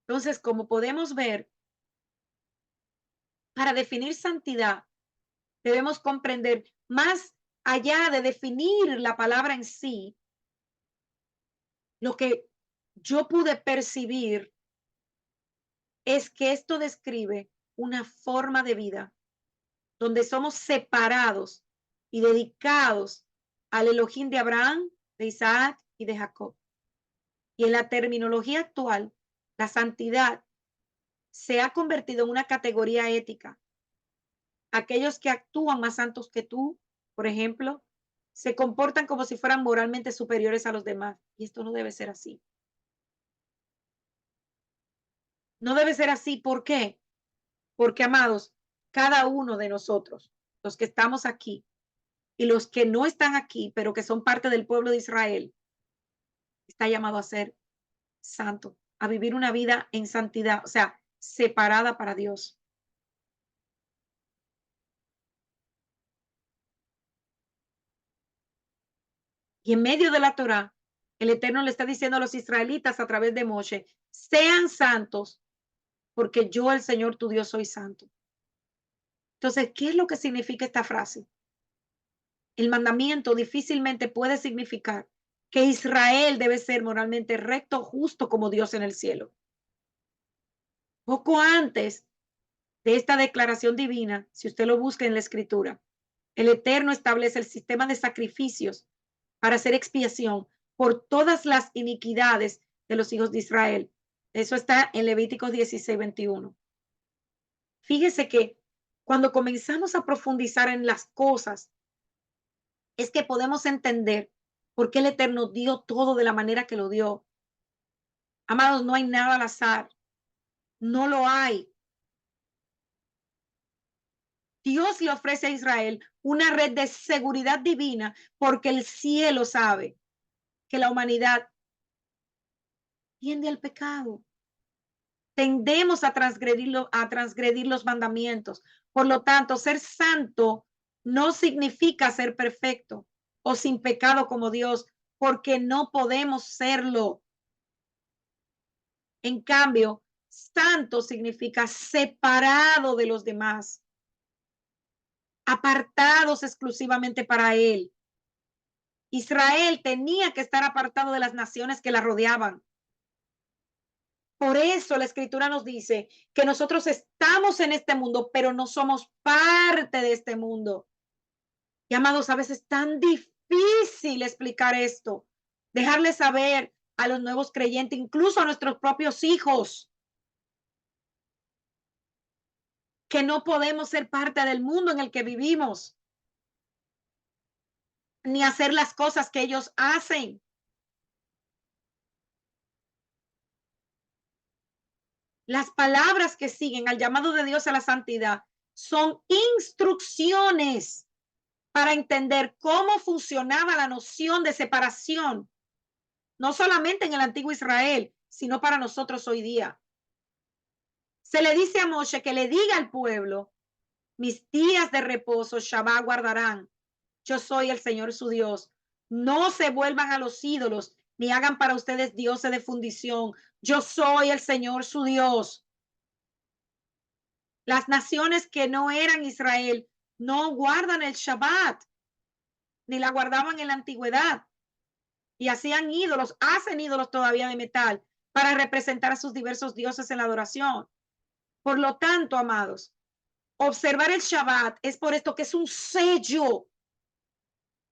Entonces, como podemos ver, para definir santidad, debemos comprender más allá de definir la palabra en sí, lo que yo pude percibir es que esto describe una forma de vida donde somos separados y dedicados al Elohim de Abraham, de Isaac y de Jacob. Y en la terminología actual, la santidad se ha convertido en una categoría ética. Aquellos que actúan más santos que tú, por ejemplo, se comportan como si fueran moralmente superiores a los demás. Y esto no debe ser así. No debe ser así. ¿Por qué? Porque, amados, cada uno de nosotros, los que estamos aquí y los que no están aquí, pero que son parte del pueblo de Israel, está llamado a ser santo, a vivir una vida en santidad, o sea, separada para Dios. Y en medio de la Torá, el Eterno le está diciendo a los israelitas a través de Moshe, sean santos, porque yo, el Señor tu Dios, soy santo. Entonces, ¿qué es lo que significa esta frase? El mandamiento difícilmente puede significar que Israel debe ser moralmente recto, justo como Dios en el cielo. Poco antes de esta declaración divina, si usted lo busca en la escritura, el Eterno establece el sistema de sacrificios para hacer expiación por todas las iniquidades de los hijos de Israel. Eso está en Levíticos 16:21. Fíjese que cuando comenzamos a profundizar en las cosas, es que podemos entender por qué el Eterno dio todo de la manera que lo dio. Amados, no hay nada al azar. No lo hay. Dios le ofrece a Israel una red de seguridad divina porque el cielo sabe que la humanidad tiende al pecado. Tendemos a transgredir los mandamientos. Por lo tanto, ser santo no significa ser perfecto o sin pecado como Dios, porque no podemos serlo. En cambio, santo significa separado de los demás, apartados exclusivamente para Él. Israel tenía que estar apartado de las naciones que la rodeaban. Por eso la escritura nos dice que nosotros estamos en este mundo, pero no somos parte de este mundo. Y amados, a veces es tan difícil explicar esto, dejarles saber a los nuevos creyentes, incluso a nuestros propios hijos, que no podemos ser parte del mundo en el que vivimos, ni hacer las cosas que ellos hacen. Las palabras que siguen al llamado de Dios a la santidad son instrucciones para entender cómo funcionaba la noción de separación, no solamente en el antiguo Israel, sino para nosotros hoy día. Se le dice a Moshe que le diga al pueblo, mis días de reposo Shabbat guardarán. Yo soy el Señor su Dios. No se vuelvan a los ídolos, ni hagan para ustedes dioses de fundición. Yo soy el Señor su Dios. Las naciones que no eran Israel no guardan el Shabbat, ni la guardaban en la antigüedad. Y hacían ídolos, hacen ídolos todavía de metal para representar a sus diversos dioses en la adoración. Por lo tanto, amados, observar el Shabbat es por esto que es un sello,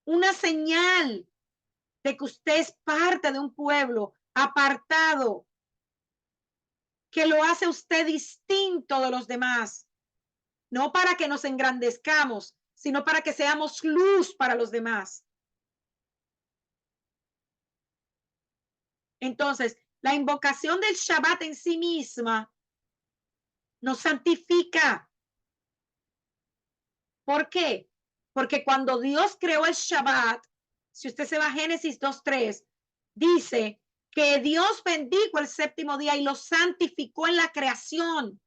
una señal de que usted es parte de un pueblo apartado, que lo hace usted distinto de los demás, no para que nos engrandezcamos, sino para que seamos luz para los demás. Entonces, la invocación del Shabbat en sí misma nos santifica. ¿Por qué? Porque cuando Dios creó el Shabbat, si usted se va a Génesis 2:3, dice que Dios bendijo el séptimo día y lo santificó en la creación.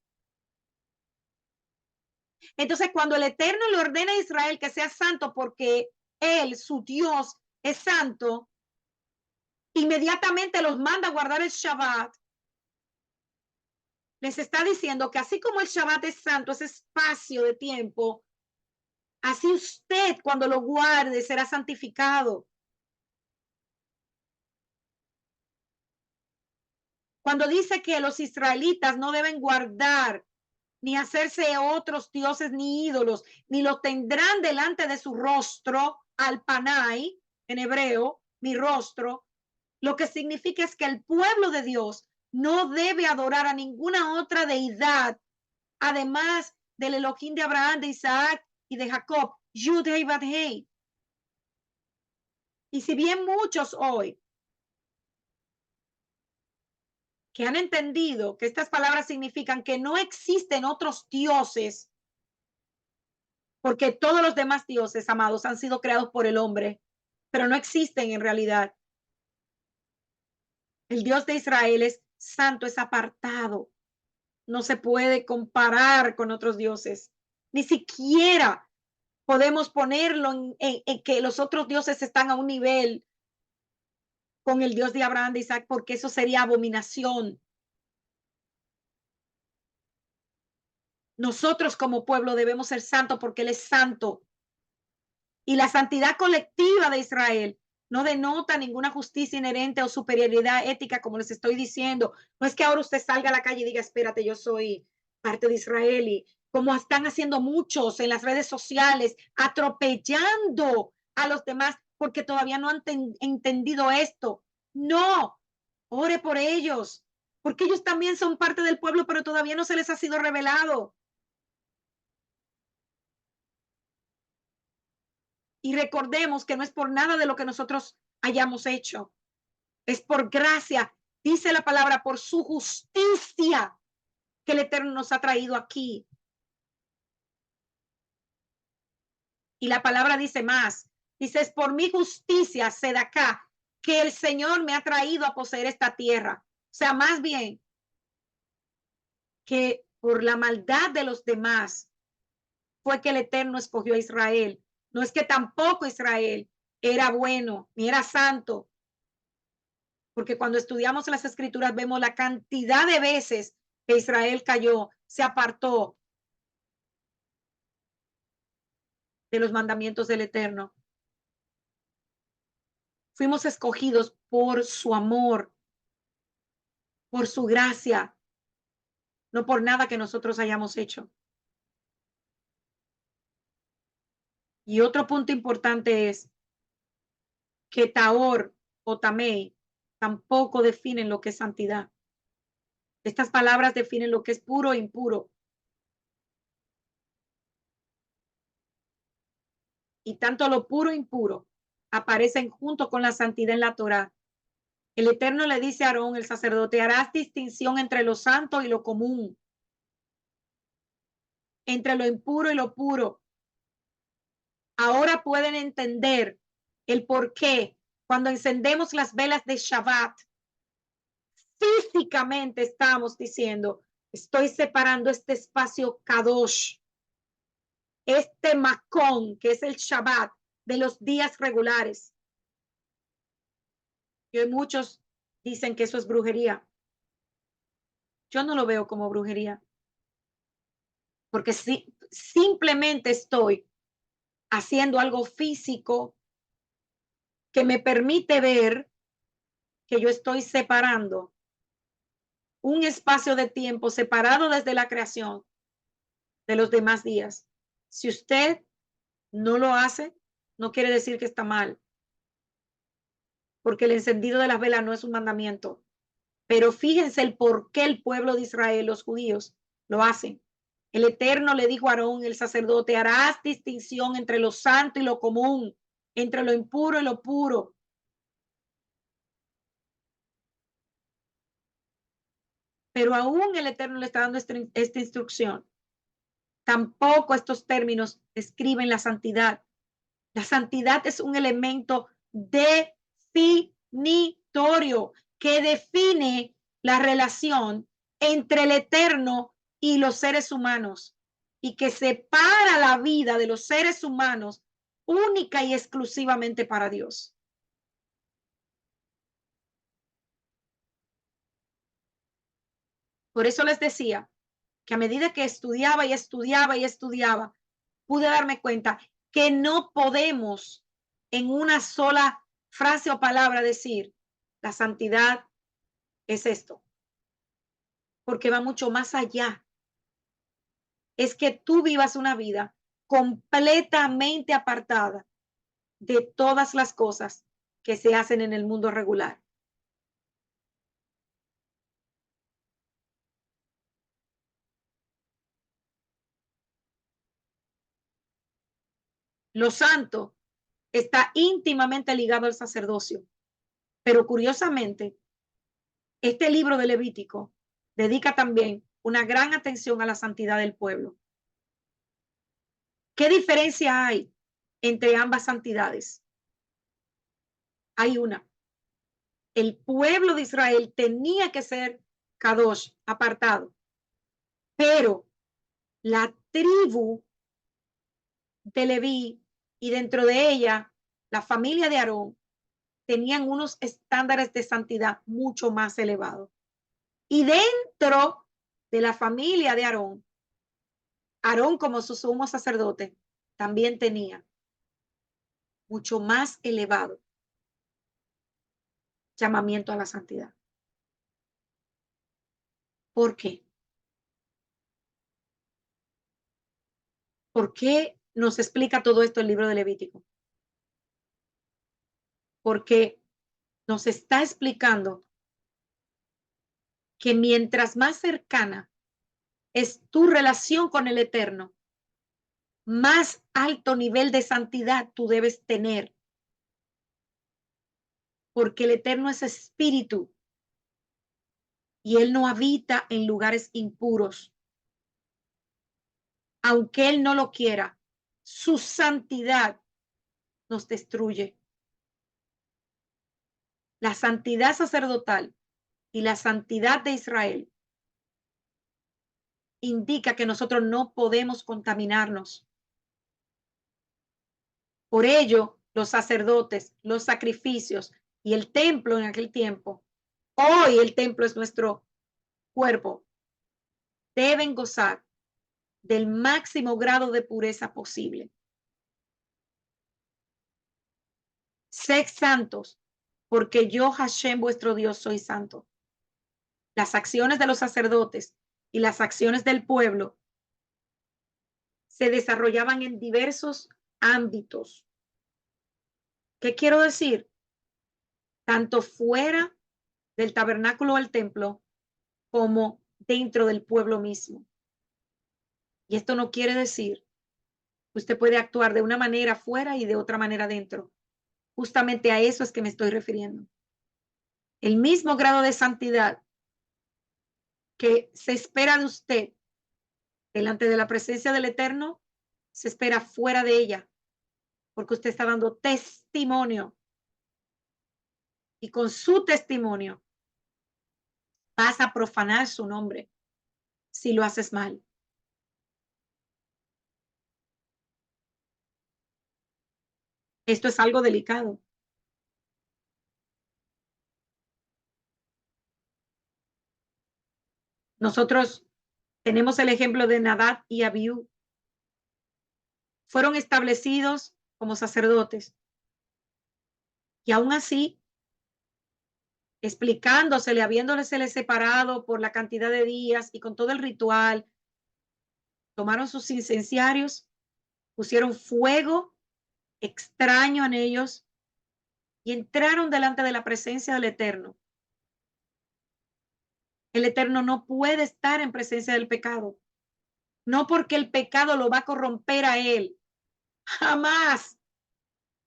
Entonces, cuando el Eterno le ordena a Israel que sea santo porque Él, su Dios, es santo, inmediatamente los manda a guardar el Shabbat. Les está diciendo que así como el Shabbat es santo, ese espacio de tiempo, así usted cuando lo guarde será santificado. Cuando dice que los israelitas no deben guardar ni hacerse otros dioses ni ídolos, ni los tendrán delante de su rostro, al panai, en hebreo, mi rostro, lo que significa es que el pueblo de Dios no debe adorar a ninguna otra deidad, además del Elohim de Abraham, de Isaac y de Jacob, Yud-Hei Vad-Hei. Y si bien muchos hoy que han entendido que estas palabras significan que no existen otros dioses, porque todos los demás dioses, amados, han sido creados por el hombre, pero no existen en realidad. El Dios de Israel es santo, es apartado. No se puede comparar con otros dioses. Ni siquiera podemos ponerlo en que los otros dioses están a un nivel con el Dios de Abraham, de Isaac, porque eso sería abominación. Nosotros como pueblo debemos ser santos porque Él es santo. Y la santidad colectiva de Israel no denota ninguna justicia inherente o superioridad ética, como les estoy diciendo. No es que ahora usted salga a la calle y diga, espérate, yo soy parte de Israel, y como están haciendo muchos en las redes sociales, atropellando a los demás porque todavía no han entendido esto. No, ore por ellos, porque ellos también son parte del pueblo, pero todavía no se les ha sido revelado. Y recordemos que no es por nada de lo que nosotros hayamos hecho. Es por gracia, dice la palabra, por su justicia que el Eterno nos ha traído aquí. Y la palabra dice más. Dice, es por mi justicia, Sedacá, que el Señor me ha traído a poseer esta tierra. O sea, más bien que por la maldad de los demás fue que el Eterno escogió a Israel. No es que tampoco Israel era bueno ni era santo, porque cuando estudiamos las escrituras vemos la cantidad de veces que Israel cayó, se apartó de los mandamientos del Eterno. Fuimos escogidos por su amor, por su gracia, no por nada que nosotros hayamos hecho. Y otro punto importante es que Taor o Tamei tampoco definen lo que es santidad. Estas palabras definen lo que es puro e impuro. Y tanto lo puro e impuro aparecen junto con la santidad en la Torá. El Eterno le dice a Aarón, el sacerdote, harás distinción entre lo santo y lo común, entre lo impuro y lo puro. Ahora pueden entender el por qué cuando encendemos las velas de Shabbat, físicamente estamos diciendo, Estoy separando este espacio Kadosh, este Makón, que es el Shabbat de los días regulares. Y hoy muchos dicen que eso es brujería. Yo no lo veo como brujería, porque simplemente estoy haciendo algo físico que me permite ver que yo estoy separando un espacio de tiempo separado desde la creación de los demás días. Si usted no lo hace, no quiere decir que está mal, porque el encendido de las velas no es un mandamiento. Pero fíjense el por qué el pueblo de Israel, los judíos, lo hacen. El Eterno le dijo a Aarón, el sacerdote, harás distinción entre lo santo y lo común, entre lo impuro y lo puro. Pero aún el Eterno le está dando esta instrucción. Tampoco estos términos describen la santidad. La santidad es un elemento definitorio que define la relación entre el Eterno y los seres humanos y que separa la vida de los seres humanos única y exclusivamente para Dios. Por eso les decía que a medida que estudiaba y estudiaba y estudiaba, pude darme cuenta que no podemos en una sola frase o palabra decir, la santidad es esto, porque va mucho más allá. Es que tú vivas una vida completamente apartada de todas las cosas que se hacen en el mundo regular. Lo santo está íntimamente ligado al sacerdocio, pero curiosamente, este libro de Levítico dedica también una gran atención a la santidad del pueblo. ¿Qué diferencia hay entre ambas santidades? Hay una. El pueblo de Israel tenía que ser Kadosh, apartado, pero la tribu de Leví y dentro de ella la familia de Aarón tenían unos estándares de santidad mucho más elevados. Y dentro de la familia de Aarón, Aarón como su sumo sacerdote también tenía mucho más elevado llamamiento a la santidad. ¿Por qué? ¿Por qué nos explica todo esto el libro de Levítico? Porque nos está explicando que mientras más cercana es tu relación con el Eterno, más alto nivel de santidad tú debes tener. Porque el Eterno es espíritu y Él no habita en lugares impuros. Aunque Él no lo quiera, su santidad nos destruye. La santidad sacerdotal y la santidad de Israel indica que nosotros no podemos contaminarnos. Por ello, los sacerdotes, los sacrificios y el templo en aquel tiempo, hoy el templo es nuestro cuerpo, deben gozar del máximo grado de pureza posible. Sed santos, porque yo, Hashem, vuestro Dios, soy santo. Las acciones de los sacerdotes y las acciones del pueblo se desarrollaban en diversos ámbitos. ¿Qué quiero decir? Tanto fuera del tabernáculo o el templo como dentro del pueblo mismo. Y esto no quiere decir que usted puede actuar de una manera fuera y de otra manera dentro. Justamente a eso es que me estoy refiriendo. El mismo grado de santidad que se espera de usted delante de la presencia del Eterno, se espera fuera de ella, porque usted está dando testimonio. Y con su testimonio vas a profanar su nombre. si lo haces mal. Esto es algo delicado. Nosotros tenemos el ejemplo de Nadab y Abiú. Fueron establecidos como sacerdotes y aún así, explicándosele, habiéndosele separado por la cantidad de días y con todo el ritual, tomaron sus incenciarios, pusieron fuego extraño en ellos y entraron delante de la presencia del Eterno. El Eterno no puede estar en presencia del pecado, no porque el pecado lo va a corromper a él, jamás,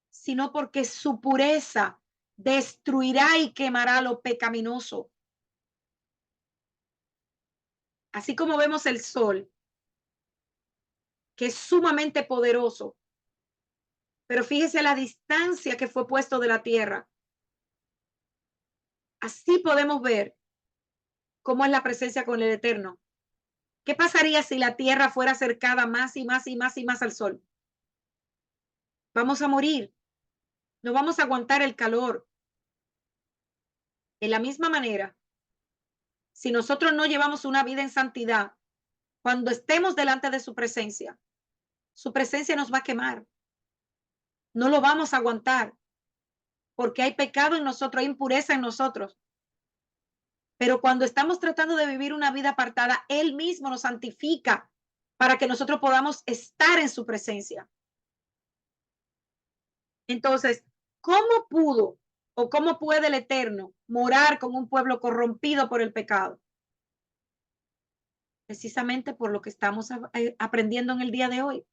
sino porque su pureza destruirá y quemará lo pecaminoso. Así como vemos el sol, que es sumamente poderoso, pero fíjese la distancia que fue puesto de la tierra. Así podemos ver cómo es la presencia con el Eterno. ¿Qué pasaría si la tierra fuera acercada más y más y más y más al sol? Vamos a morir, no vamos a aguantar el calor. De la misma manera, si nosotros no llevamos una vida en santidad, cuando estemos delante de su presencia nos va a quemar. No lo vamos a aguantar, porque hay pecado en nosotros, hay impureza en nosotros. Pero cuando estamos tratando de vivir una vida apartada, Él mismo nos santifica para que nosotros podamos estar en su presencia. Entonces, ¿cómo pudo o cómo puede el Eterno morar con un pueblo corrompido por el pecado? Precisamente por lo que estamos aprendiendo en el día de hoy.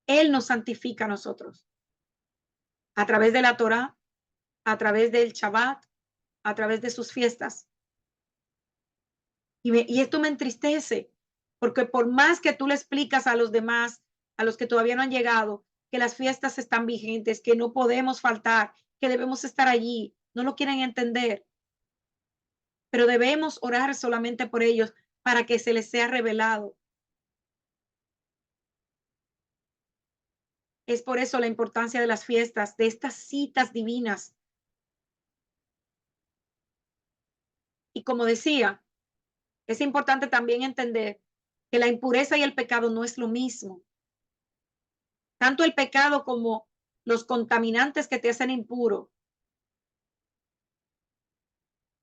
Él nos santifica a nosotros a través de la Torá, a través del Shabbat, a través de sus fiestas. Y esto me entristece, porque por más que tú le explicas a los demás, a los que todavía no han llegado, que las fiestas están vigentes, que no podemos faltar, que debemos estar allí, no lo quieren entender. Pero debemos orar solamente por ellos para que se les sea revelado. Es por eso la importancia de las fiestas, de estas citas divinas. Y como decía, es importante también entender que la impureza y el pecado no es lo mismo. Tanto el pecado como los contaminantes que te hacen impuro.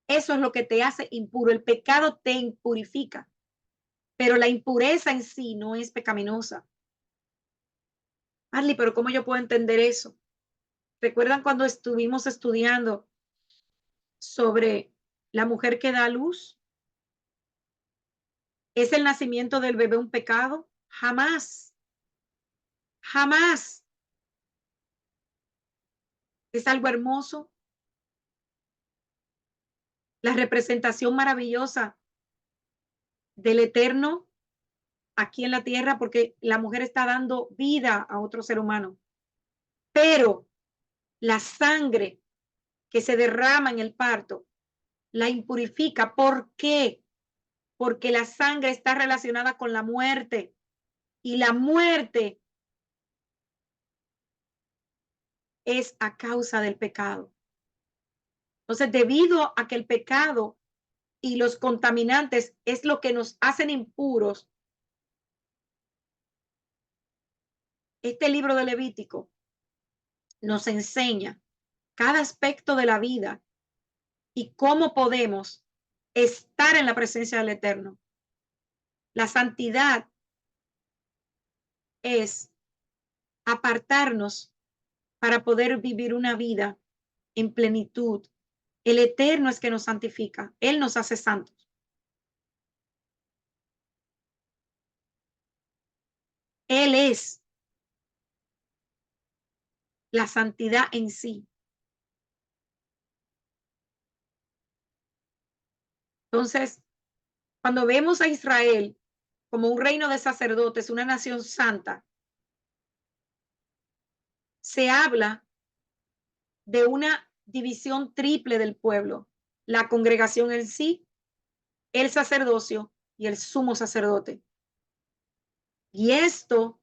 Eso es lo que te hace impuro. El pecado te impurifica, pero la impureza en sí no es pecaminosa. Arly, pero ¿cómo yo puedo entender eso? ¿Recuerdan cuando estuvimos estudiando sobre la mujer que da a luz? ¿Es el nacimiento del bebé un pecado? Jamás, jamás. Es algo hermoso. La representación maravillosa del Eterno aquí en la tierra, porque la mujer está dando vida a otro ser humano. Pero la sangre que se derrama en el parto la impurifica. ¿Por qué? Porque la sangre está relacionada con la muerte y la muerte es a causa del pecado. Entonces, debido a que el pecado y los contaminantes es lo que nos hacen impuros, este libro de Levítico nos enseña cada aspecto de la vida y cómo podemos estar en la presencia del Eterno. La santidad es apartarnos para poder vivir una vida en plenitud. El Eterno es que nos santifica, Él nos hace santos. Él es la santidad en sí. Entonces, cuando vemos a Israel como un reino de sacerdotes, una nación santa, se habla de una división triple del pueblo, la congregación en sí, el sacerdocio y el sumo sacerdote. Y esto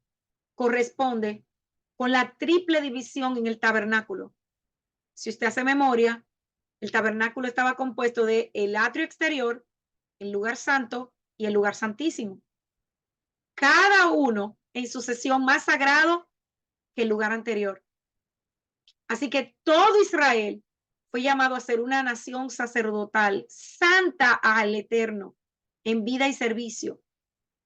corresponde con la triple división en el tabernáculo. Si usted hace memoria, el tabernáculo estaba compuesto de el atrio exterior, el lugar santo y el lugar santísimo. Cada uno en su sesión más sagrado que el lugar anterior. Así que todo Israel fue llamado a ser una nación sacerdotal, santa al Eterno, en vida y servicio.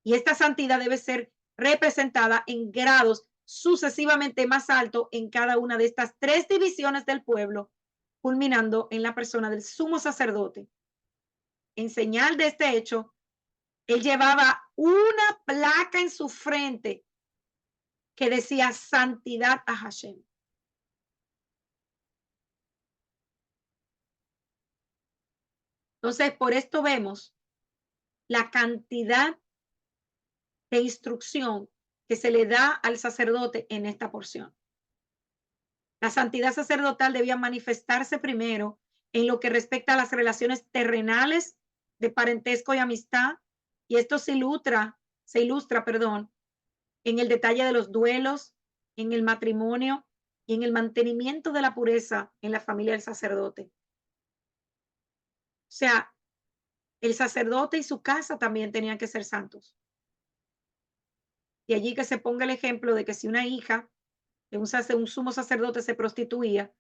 Y esta santidad debe ser representada en grados sucesivamente más altos en cada una de estas tres divisiones del pueblo, culminando en la persona del sumo sacerdote. En señal de este hecho, él llevaba una placa en su frente que decía santidad a Hashem. Entonces, por esto vemos la cantidad de instrucción que se le da al sacerdote en esta porción. La santidad sacerdotal debía manifestarse primero en lo que respecta a las relaciones terrenales de parentesco y amistad, y esto se ilustra, en el detalle de los duelos, en el matrimonio y en el mantenimiento de la pureza en la familia del sacerdote. O sea, el sacerdote y su casa también tenían que ser santos. Y allí que se ponga el ejemplo de que si una hija de un sumo sacerdote se prostituía,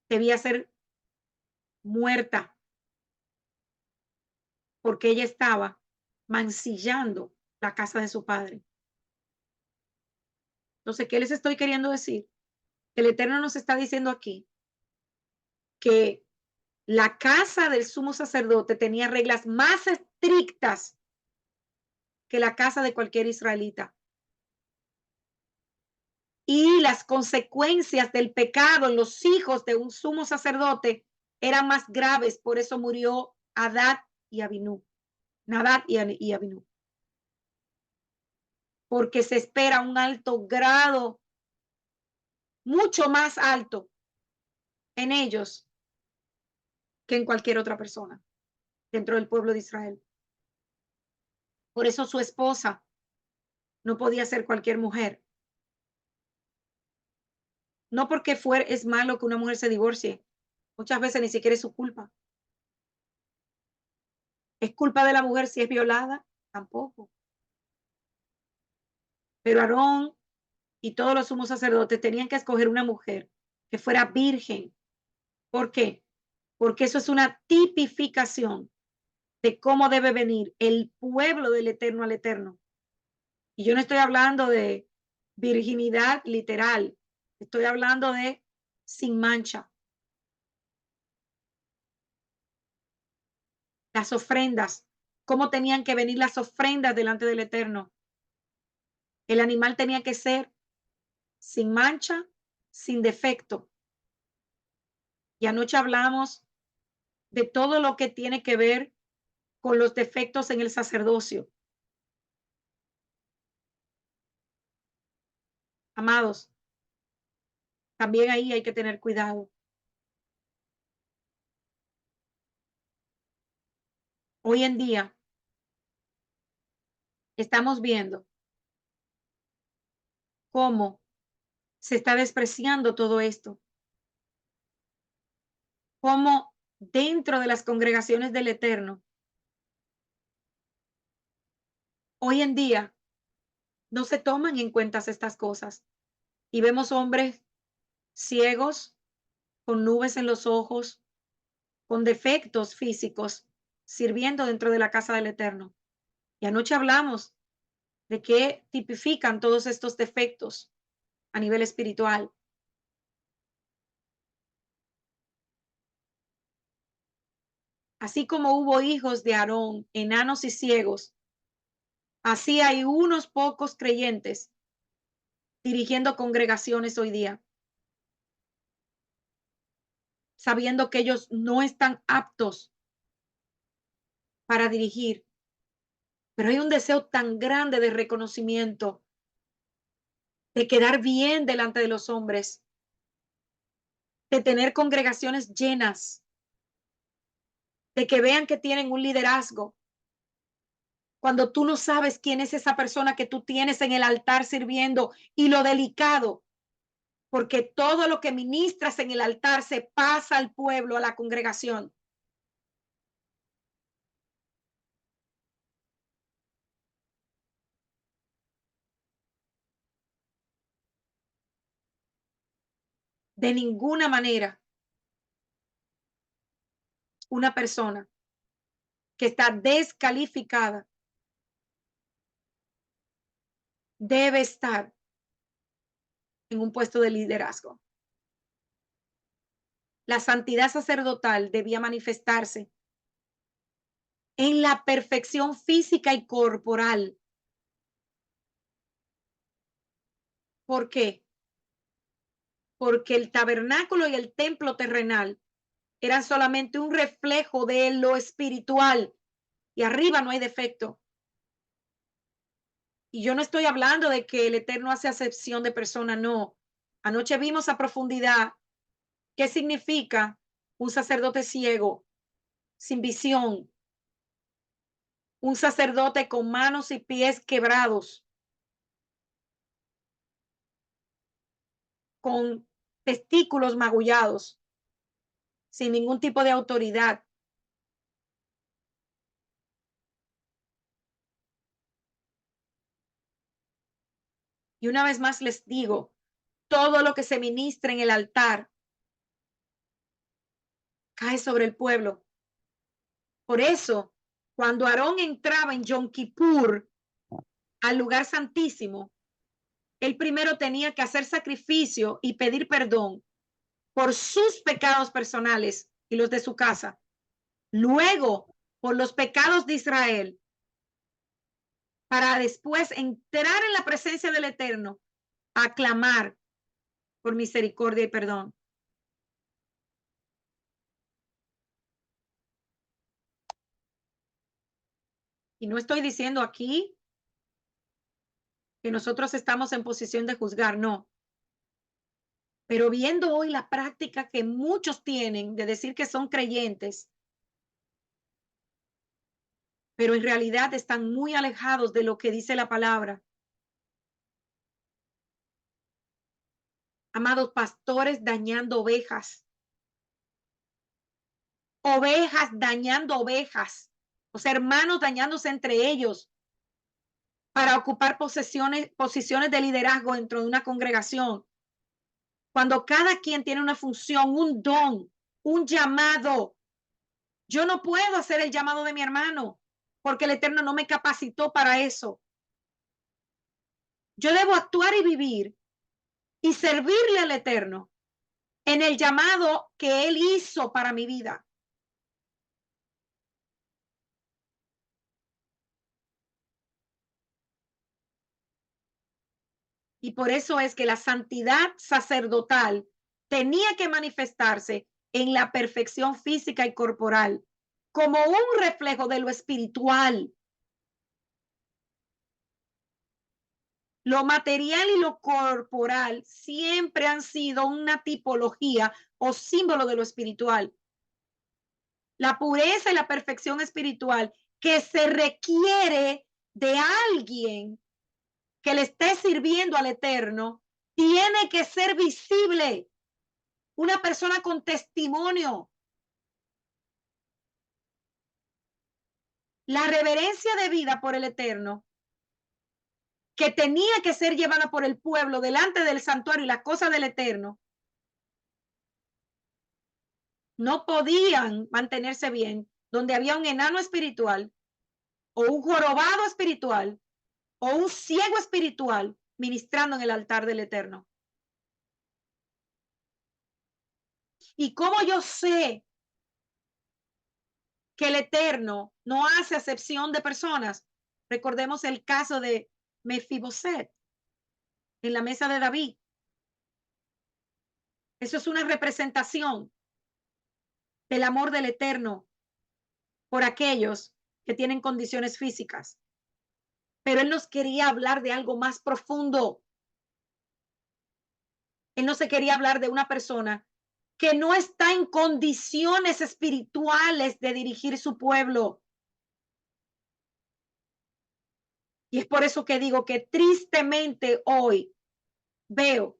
debía ser muerta porque ella estaba mancillando la casa de su padre. Entonces, ¿qué les estoy queriendo decir? El Eterno nos está diciendo aquí que la casa del sumo sacerdote tenía reglas más estrictas que la casa de cualquier israelita. Y las consecuencias del pecado en los hijos de un sumo sacerdote eran más graves, por eso murió Adad y Abinú. Nadab y Abinú. Porque se espera un alto grado, mucho más alto en ellos que en cualquier otra persona dentro del pueblo de Israel. Por eso su esposa no podía ser cualquier mujer. No porque es malo que una mujer se divorcie. Muchas veces ni siquiera es su culpa. ¿Es culpa de la mujer si es violada? Tampoco. Pero Aarón y todos los sumos sacerdotes tenían que escoger una mujer que fuera virgen. ¿Por qué? Porque eso es una tipificación de cómo debe venir el pueblo del Eterno al Eterno. Y yo no estoy hablando de virginidad literal, estoy hablando de sin mancha. Las ofrendas, cómo tenían que venir las ofrendas delante del Eterno. El animal tenía que ser sin mancha, sin defecto. Y anoche hablamos de todo lo que tiene que ver con los defectos en el sacerdocio. Amados, también ahí hay que tener cuidado. Hoy en día estamos viendo cómo se está despreciando todo esto. Cómo dentro de las congregaciones del Eterno, hoy en día no se toman en cuenta estas cosas. Y vemos hombres ciegos, con nubes en los ojos, con defectos físicos, sirviendo dentro de la casa del Eterno. Y anoche hablamos de qué tipifican todos estos defectos a nivel espiritual. Así como hubo hijos de Aarón, enanos y ciegos, así hay unos pocos creyentes dirigiendo congregaciones hoy día, sabiendo que ellos no están aptos para dirigir, pero hay un deseo tan grande de reconocimiento, de quedar bien delante de los hombres, de tener congregaciones llenas, de que vean que tienen un liderazgo. Cuando tú no sabes quién es esa persona que tú tienes en el altar sirviendo y lo delicado, porque todo lo que ministras en el altar se pasa al pueblo, a la congregación. De ninguna manera una persona que está descalificada debe estar en un puesto de liderazgo. La santidad sacerdotal debía manifestarse en la perfección física y corporal. ¿Por qué? Porque el tabernáculo y el templo terrenal eran solamente un reflejo de lo espiritual y arriba no hay defecto. Y yo no estoy hablando de que el Eterno hace acepción de persona, no. Anoche vimos a profundidad qué significa un sacerdote ciego, sin visión, un sacerdote con manos y pies quebrados, con testículos magullados, sin ningún tipo de autoridad. Y una vez más les digo, todo lo que se ministra en el altar cae sobre el pueblo. Por eso, cuando Aarón entraba en Yom Kippur al lugar santísimo, él primero tenía que hacer sacrificio y pedir perdón por sus pecados personales y los de su casa. Luego, por los pecados de Israel, para después entrar en la presencia del Eterno a clamar por misericordia y perdón. Y no estoy diciendo aquí que nosotros estamos en posición de juzgar, no. Pero viendo hoy la práctica que muchos tienen de decir que son creyentes, pero en realidad están muy alejados de lo que dice la palabra. Amados pastores dañando ovejas, ovejas dañando ovejas, o sea, hermanos dañándose entre ellos para ocupar posiciones de liderazgo dentro de una congregación. Cuando cada quien tiene una función, un don, un llamado, yo no puedo hacer el llamado de mi hermano porque el Eterno no me capacitó para eso. Yo debo actuar y vivir y servirle al Eterno en el llamado que Él hizo para mi vida. Y por eso es que la santidad sacerdotal tenía que manifestarse en la perfección física y corporal, como un reflejo de lo espiritual. Lo material y lo corporal siempre han sido una tipología o símbolo de lo espiritual. La pureza y la perfección espiritual que se requiere de alguien que le esté sirviendo al Eterno tiene que ser visible. Una persona con testimonio. La reverencia de vida por el Eterno, que tenía que ser llevada por el pueblo delante del santuario y las cosas del Eterno, no podían mantenerse bien donde había un enano espiritual o un jorobado espiritual o un ciego espiritual ministrando en el altar del Eterno. ¿Y cómo yo sé que el Eterno no hace acepción de personas? Recordemos el caso de Mefiboset en la mesa de David. Eso es una representación del amor del Eterno por aquellos que tienen condiciones físicas. Pero Él nos quería hablar de algo más profundo. Él no se quería hablar de una persona que no está en condiciones espirituales de dirigir su pueblo. Y es por eso que digo que tristemente hoy veo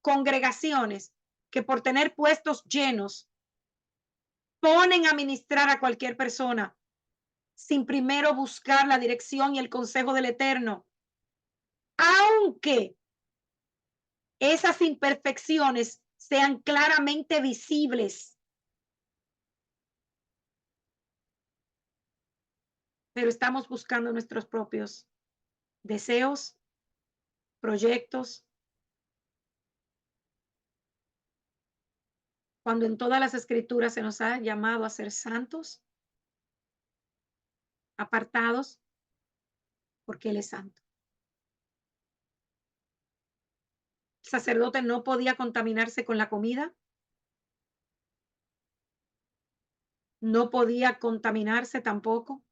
congregaciones que por tener puestos llenos ponen a ministrar a cualquier persona sin primero buscar la dirección y el consejo del Eterno. Aunque esas imperfecciones sean claramente visibles, pero estamos buscando nuestros propios deseos, proyectos, cuando en todas las escrituras se nos ha llamado a ser santos, apartados, porque Él es santo. El sacerdote no podía contaminarse con la comida, no podía contaminarse tampoco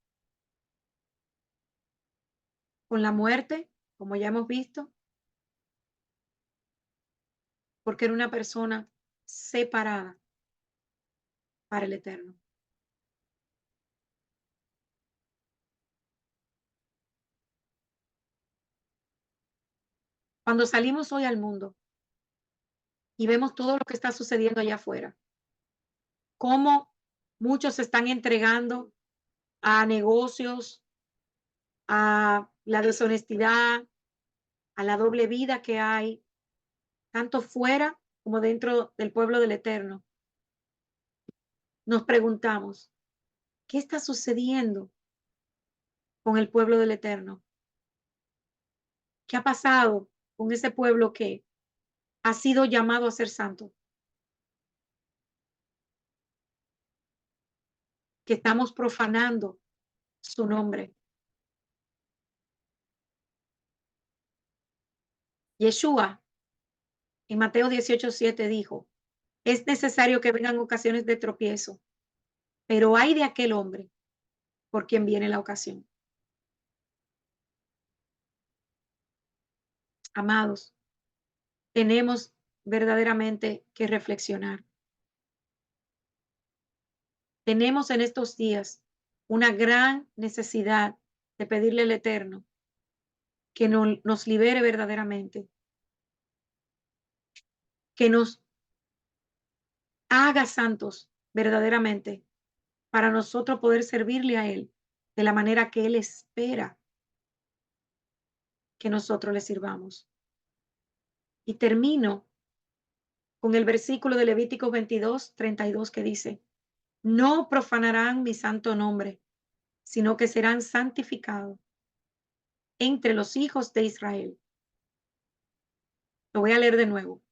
con la muerte, como ya hemos visto, porque era una persona separada para el Eterno. Cuando salimos hoy al mundo y vemos todo lo que está sucediendo allá afuera, cómo muchos se están entregando a negocios, a la deshonestidad, a la doble vida que hay, tanto fuera como dentro del pueblo del Eterno. Nos preguntamos, ¿qué está sucediendo con el pueblo del Eterno? ¿Qué ha pasado con ese pueblo que ha sido llamado a ser santo? Que estamos profanando su nombre. Yeshua en Mateo 18:7 dijo, es necesario que vengan ocasiones de tropiezo, pero hay de aquel hombre por quien viene la ocasión. Amados, tenemos verdaderamente que reflexionar. Tenemos en estos días una gran necesidad de pedirle al Eterno que nos libere verdaderamente, que nos haga santos verdaderamente para nosotros poder servirle a Él de la manera que Él espera que nosotros le sirvamos. Y termino con el versículo de Levítico 22:32 que dice, no profanarán mi santo nombre, sino que serán santificados entre los hijos de Israel. Lo voy a leer de nuevo.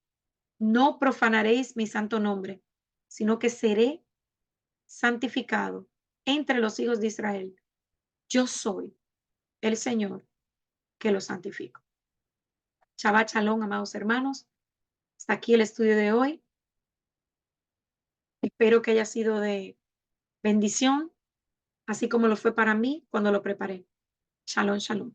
No profanaréis mi santo nombre, sino que seré santificado entre los hijos de Israel. Yo soy el Señor que los santifico. Shabbat shalom, amados hermanos. Hasta aquí el estudio de hoy. Espero que haya sido de bendición, así como lo fue para mí cuando lo preparé. Shalom, shalom.